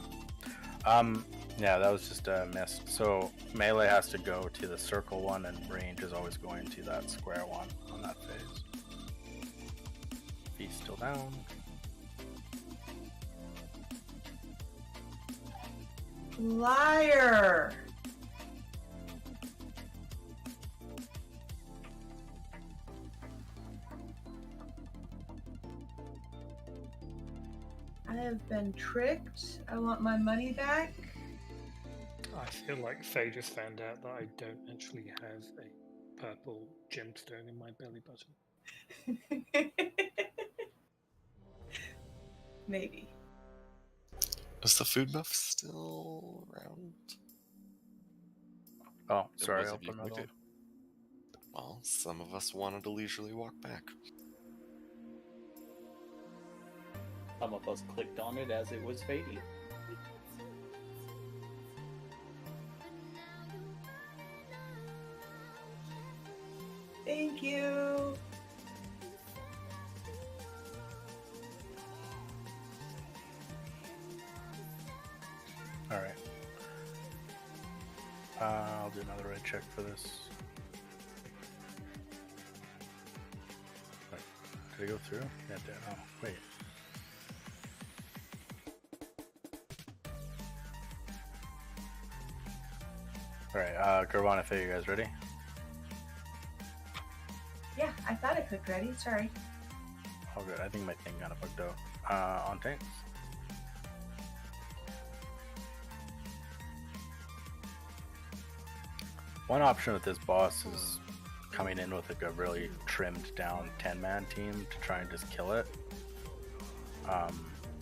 Speaker 4: Yeah, that was just a miss. So melee has to go to the circle one, and range is always going to that square one on that phase. Feet still down.
Speaker 2: Liar! I have been tricked. I want my money back.
Speaker 5: I feel like Faye just found out that I don't actually have a purple gemstone in my belly button.
Speaker 2: Maybe.
Speaker 10: Is the food buff still around?
Speaker 4: Oh,
Speaker 10: It
Speaker 4: sorry,
Speaker 10: was
Speaker 4: I'll
Speaker 10: if you
Speaker 4: put that
Speaker 10: clicked
Speaker 4: on.
Speaker 10: it. Well, some of us wanted to leisurely walk back.
Speaker 8: Some of us clicked on it as it was fading.
Speaker 2: Thank you.
Speaker 4: Alright. I'll do another raid check for this. Wait, did it go through? Yeah, it did. Oh, wait. Alright, Gervon, I you guys ready?
Speaker 2: Yeah, I thought I clicked ready. Sorry.
Speaker 4: All good. I think my thing kind of bugged out. On tanks. One option with this boss is coming in with like a really trimmed down 10-man team to try and just kill it.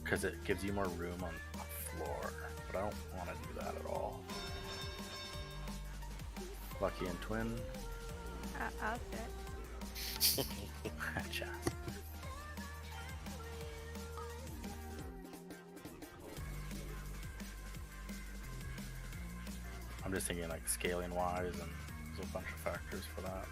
Speaker 4: Because it gives you more room on the floor. But I don't want to do that at all. Lucky and Twin.
Speaker 9: I'll sit.
Speaker 4: Chance. I'm just thinking like scaling wise, and there's a bunch of factors for that.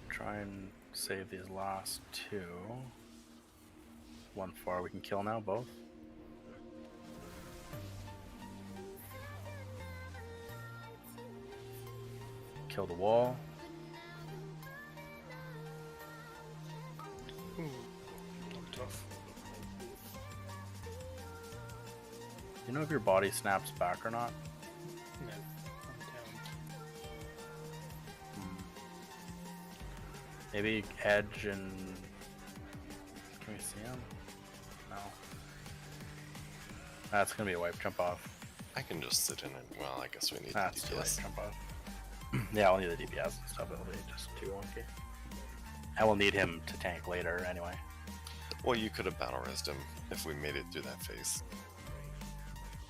Speaker 4: Try and save these last two. One far we can kill now, both. Kill the wall.
Speaker 5: Ooh, tough.
Speaker 4: You know if your body snaps back or not?
Speaker 5: No, I'm down.
Speaker 4: Maybe Edge and... Can we see him? No. That's gonna be a wipe. Jump off.
Speaker 10: I can just sit in it. Well, I guess we need
Speaker 4: That's
Speaker 10: DPS.
Speaker 4: too late. Jump off. Yeah, I'll need the DPS and stuff. It'll be just too wonky. I will need him to tank later anyway.
Speaker 10: Well, you could have battle resed him if we made it through that phase.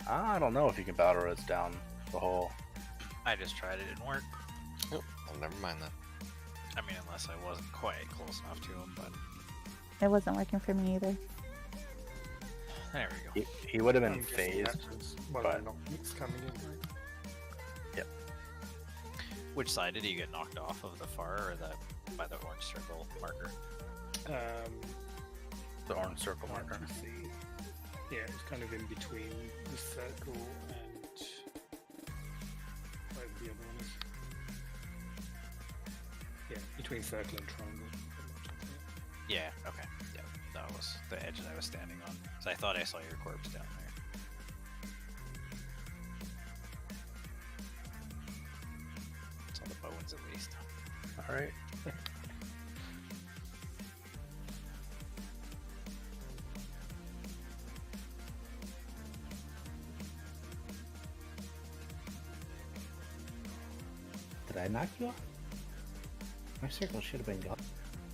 Speaker 4: I don't know if you can battle res down the whole...
Speaker 3: I just tried it, didn't work.
Speaker 10: Nope, I'll never mind that.
Speaker 3: I mean, unless I wasn't quite close enough to him, but
Speaker 15: It wasn't working for me either.
Speaker 3: there we go.
Speaker 4: He would have been
Speaker 5: I'm guessing
Speaker 4: phased,
Speaker 5: that was- well,
Speaker 4: but...
Speaker 5: not it's coming in, right?
Speaker 4: Yep.
Speaker 3: Which side did he get knocked off of, the far or the by the orange circle marker?
Speaker 4: The orange circle
Speaker 5: I
Speaker 4: marker.
Speaker 5: can see. Yeah, it's kind of in between the circle and whatever the other one is. Yeah, between circle and triangle.
Speaker 3: Yeah, okay. Yeah, that was the edge that I was standing on. So I thought I saw your corpse down there. It's on the bones at least.
Speaker 4: Alright.
Speaker 6: Did I knock you off? My circle should have been gone.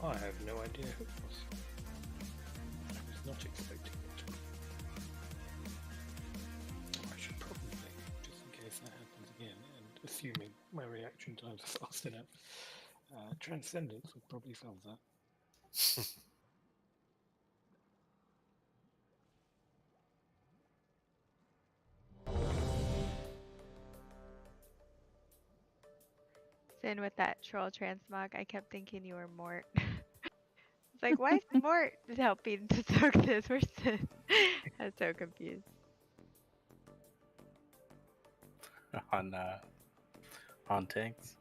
Speaker 5: I have no idea who it was. I was not expecting it. I should probably, just in case that happens again, and assuming my reaction times are fast enough, Transcendence would probably solve that.
Speaker 9: Sin with that troll transmog, I kept thinking you were Mort. It's like, why is Mort helping to soak this? Where's Sin? I was so confused.
Speaker 4: On tanks.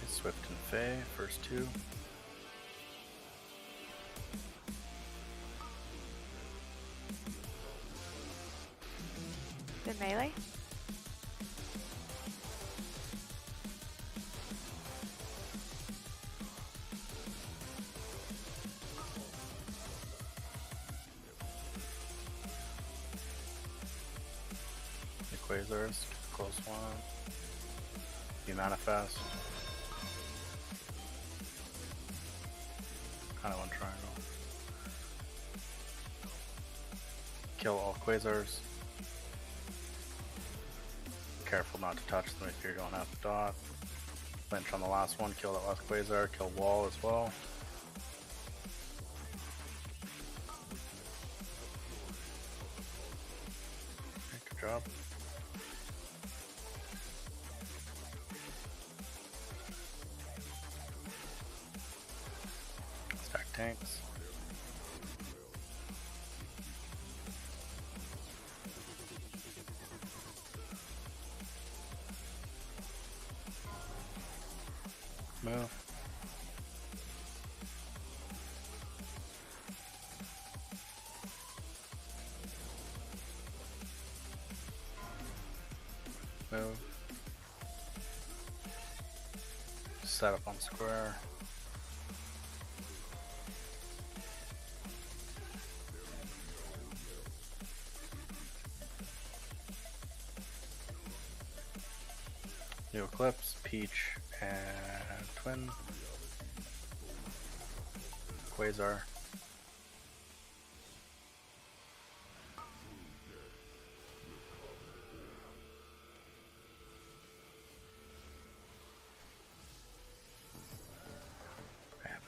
Speaker 4: Swift and Faye, first two.
Speaker 9: The melee?
Speaker 4: The Quasars. close one. You manifest. Kind of one triangle. Kill all quasars. Careful not to touch them if you're going out the dot. Lynch on the last one, kill that last quasar, kill wall as well. Okay, good job. Stack tanks. Move. Move. Set up on square. New Eclipse, Peach, and Twin. Quasar.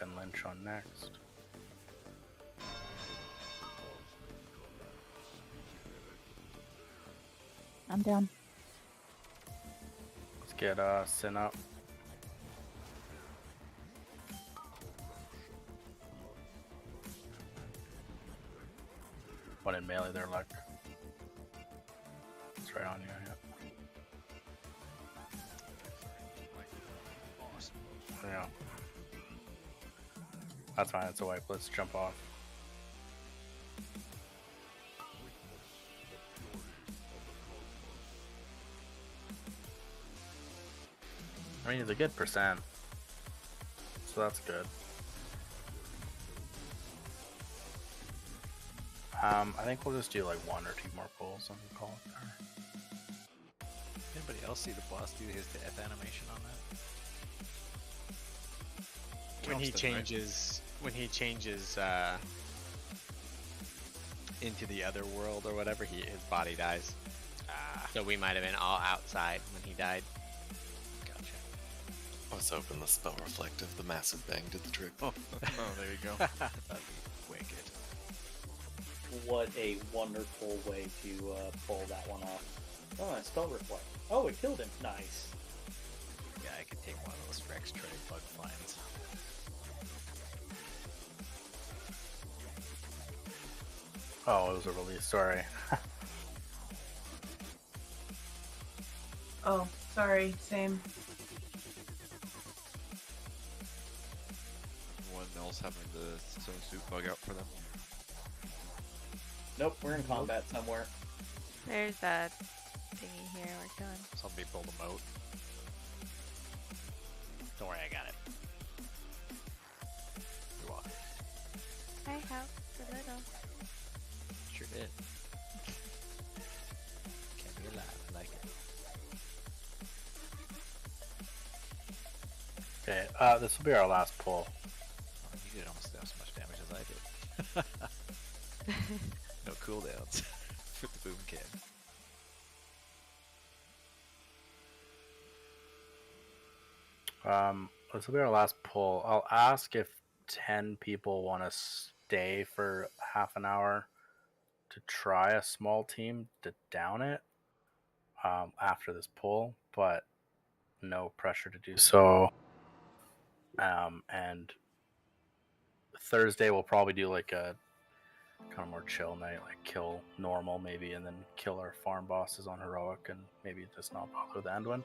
Speaker 4: And Lynch on next.
Speaker 15: I'm down.
Speaker 4: Let's get Sin up. One in melee there, luck. It's right on you, yeah. Yeah. That's fine, it's a wipe. Let's jump off. I mean, he's a good percent. So that's good. I think we'll just do like 1 or 2 more pulls and call it there.
Speaker 3: Anybody else see the boss do his death animation on that?
Speaker 7: When he
Speaker 3: Constant, right?
Speaker 7: changes into the other world or whatever, his body dies. So we might have been all outside when he died.
Speaker 3: Gotcha.
Speaker 10: I was hoping the spell reflective, the massive bang did the trick.
Speaker 14: Oh, there you go.
Speaker 3: That'd be wicked.
Speaker 8: What a wonderful way to pull that one off. Oh, and spell reflect. Oh, it killed him. Nice.
Speaker 3: Yeah, I could take one of those Rex Trade bug finds.
Speaker 4: Oh, it was a release, sorry.
Speaker 2: Oh, sorry, same.
Speaker 14: Anyone else having the swimsuit bug out for them?
Speaker 8: Nope, we're in combat somewhere.
Speaker 9: There's a thingy here we're killing.
Speaker 3: Somebody pulled a moat. Don't worry, I got it. You're welcome.
Speaker 9: I helped a little.
Speaker 3: Sure did. Can't be alive. I like it.
Speaker 4: Okay, this will be our last pull.
Speaker 3: Oh, you did almost as much damage as I did. No cooldowns for the boom kid.
Speaker 4: This will be our last pull. I'll ask if 10 people want to stay for half an hour to try a small team to down it after this pull, but no pressure to do so. And Thursday we'll probably do like a kind of more chill night, like kill normal maybe, and then kill our farm bosses on heroic, and maybe just not bother with Anduin.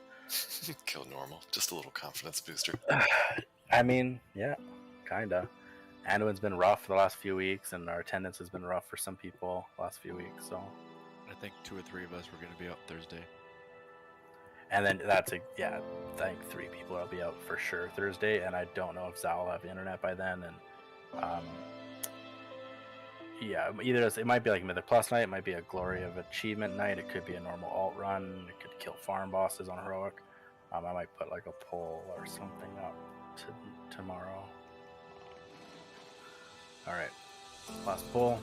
Speaker 10: Kill normal, just a little confidence booster.
Speaker 4: I mean, yeah, kinda. Anduin's been rough for the last few weeks, and our attendance has been rough for some people the last few weeks. So
Speaker 14: I think 2 or 3 of us were going to be out Thursday.
Speaker 4: And then I think 3 people will be out for sure Thursday, and I don't know if Zal will have internet by then, and Yeah, either it might be like Mythic Plus night, it might be a Glory of Achievement night, it could be a normal alt run, it could kill farm bosses on heroic. I might put like a poll or something up tomorrow. All right, last poll.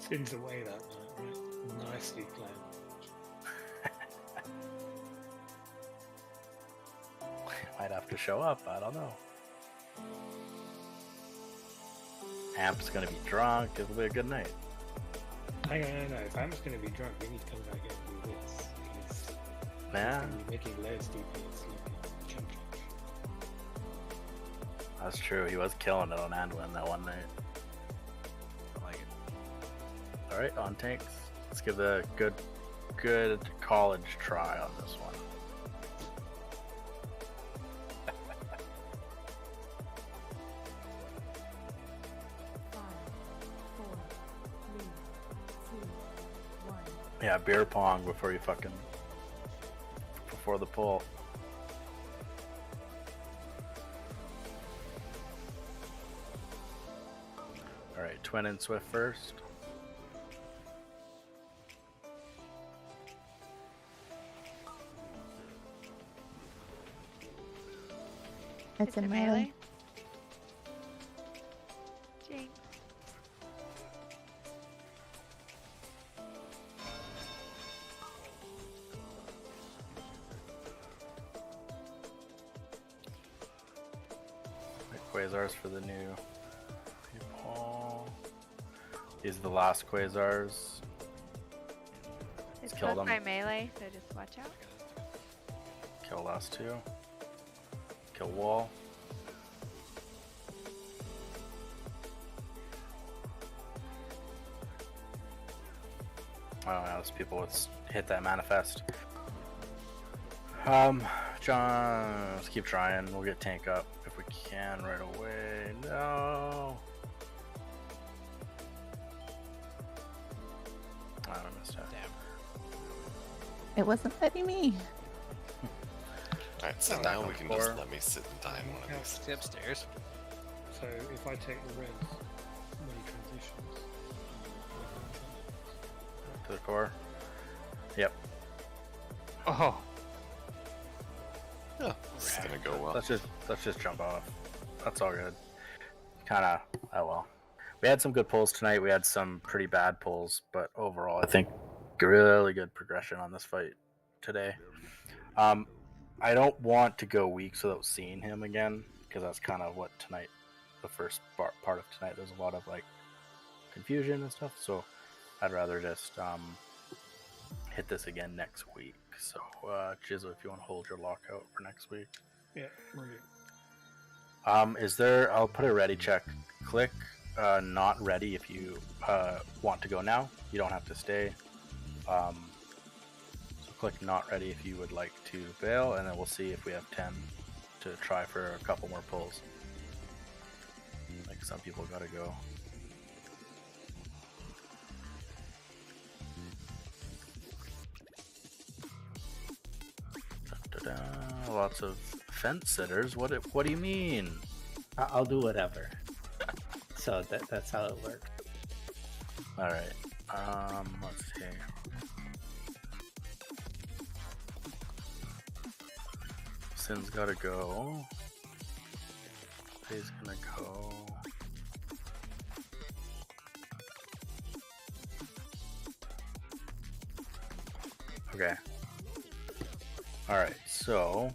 Speaker 5: Spins away that night, right? Nicely planned.
Speaker 4: Might have to show up, I don't know. Amp's gonna be drunk, it'll be a good night.
Speaker 5: Hang on, no. If Amp's gonna be drunk, we need to come back and do this. He's
Speaker 4: Yeah,
Speaker 5: gonna be making layers DPS looking chump chump.
Speaker 4: that's true. He was killing it on Anduin that one night. I like it. All right, on tanks. Let's give the good college try on this one. Yeah, beer pong before the pull. All right, Twin and Swift first.
Speaker 15: It's in melee.
Speaker 9: Jinx.
Speaker 4: Quasars for the new people. These are the last Quasars.
Speaker 9: It's
Speaker 4: kill
Speaker 9: close
Speaker 4: them.
Speaker 9: by melee, so just watch out.
Speaker 4: Kill last two. Kill wall. Oh, yeah, those people let's hit that manifest. John, let's keep trying. We'll get tank up if we can right away. No. I missed that.
Speaker 3: Damn.
Speaker 15: It wasn't letting me.
Speaker 10: Alright, so now we can just let me sit and die in one of these.
Speaker 3: Stay upstairs.
Speaker 5: So if I take the red, when he transitions,
Speaker 4: To the core. Yep.
Speaker 7: Oh.
Speaker 10: Yeah, this is gonna go well.
Speaker 4: Let's just jump off. That's all good. Kinda, oh well. We had some good pulls tonight. We had some pretty bad pulls, but overall, I think really good progression on this fight today. I don't want to go weeks without seeing him again, because that's kind of what tonight, the first part of tonight, there's a lot of like confusion and stuff. So I'd rather just hit this again next week. So Jizzo, if you want to hold your lockout for next week.
Speaker 5: yeah, ready.
Speaker 4: Is there? I'll put a ready check. Click not ready if you want to go now. You don't have to stay. So click not ready if you would like to bail, and then we'll see if we have 10 to try for a couple more pulls. Like some people gotta go. Da-da-da. Lots of fence sitters. What do you mean?
Speaker 6: I'll do whatever. So that's how it works.
Speaker 4: All right. Let's see. Sin's gotta go. He's gonna go. Okay. All right. So,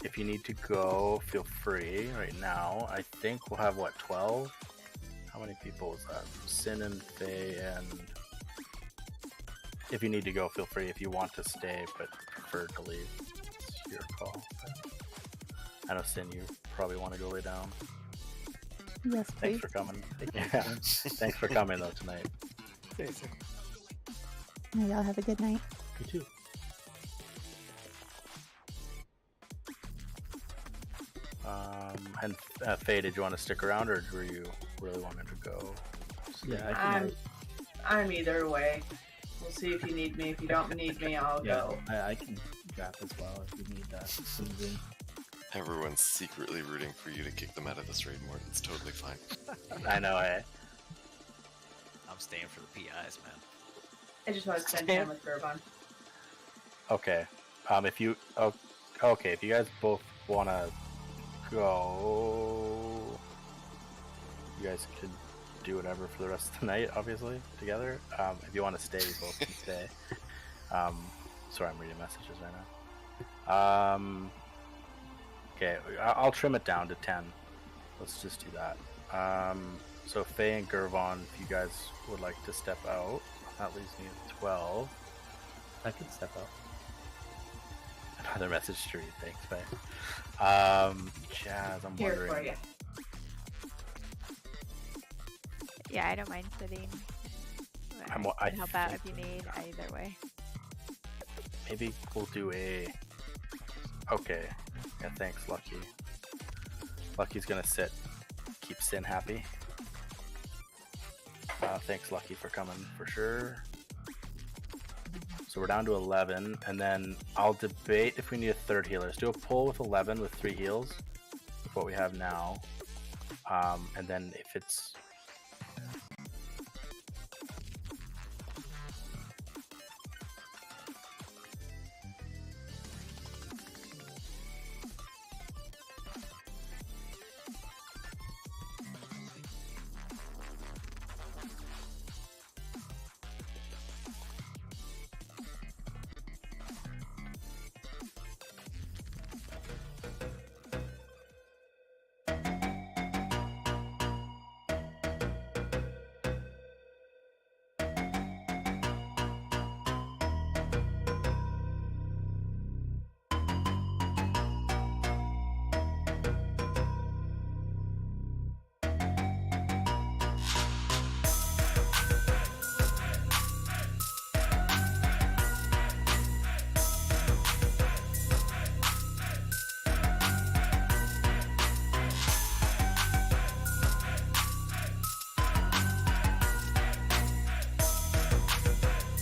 Speaker 4: if you need to go, feel free right now. I think we'll have what, 12? How many people is that? Sin and Faye, and if you need to go, feel free. If you want to stay but prefer to leave, it's your call. But I know Sin, you probably want to go lay down.
Speaker 15: Yes,
Speaker 4: Thanks
Speaker 15: please.
Speaker 4: for coming. Yeah. Thanks for coming though tonight.
Speaker 15: Y'all have a good night.
Speaker 6: You too.
Speaker 4: And Faye, did you want to stick around, or were you really wanting to go?
Speaker 6: Yeah, I think
Speaker 2: I'm either way. We'll see if you need me. If you don't need me, I'll
Speaker 6: Yeah,
Speaker 2: go.
Speaker 6: I can drop as well if you need some zoom.
Speaker 10: Everyone's secretly rooting for you to kick them out of this raid, Mort. It's totally fine.
Speaker 4: I know, eh?
Speaker 3: I'm staying for the PIs, man.
Speaker 2: I just want to spend time with Gervon.
Speaker 4: Okay. If you okay, if you guys both wanna go, you guys could do whatever for the rest of the night, obviously, together. If you want to stay, you both can stay. Sorry, I'm reading messages right now. Okay, I'll trim it down to 10. Let's just do that. So Faye and Gervon, if you guys would like to step out, that leaves me with 12.
Speaker 6: I can step out.
Speaker 4: Another message to read, thanks, Faye. Jazz, I'm
Speaker 2: Here
Speaker 4: wondering.
Speaker 2: for you.
Speaker 9: Yeah, I don't mind sitting. I
Speaker 4: I
Speaker 9: can help out if you need, either way.
Speaker 4: Maybe we'll do a. Okay. Yeah, thanks, Lucky. Lucky's gonna sit. Keep Sin happy. Thanks, Lucky, for coming for sure. So we're down to 11, and then I'll debate if we need a third healer. Let's do a pull with 11 with 3 heals, with what we have now. And then if it's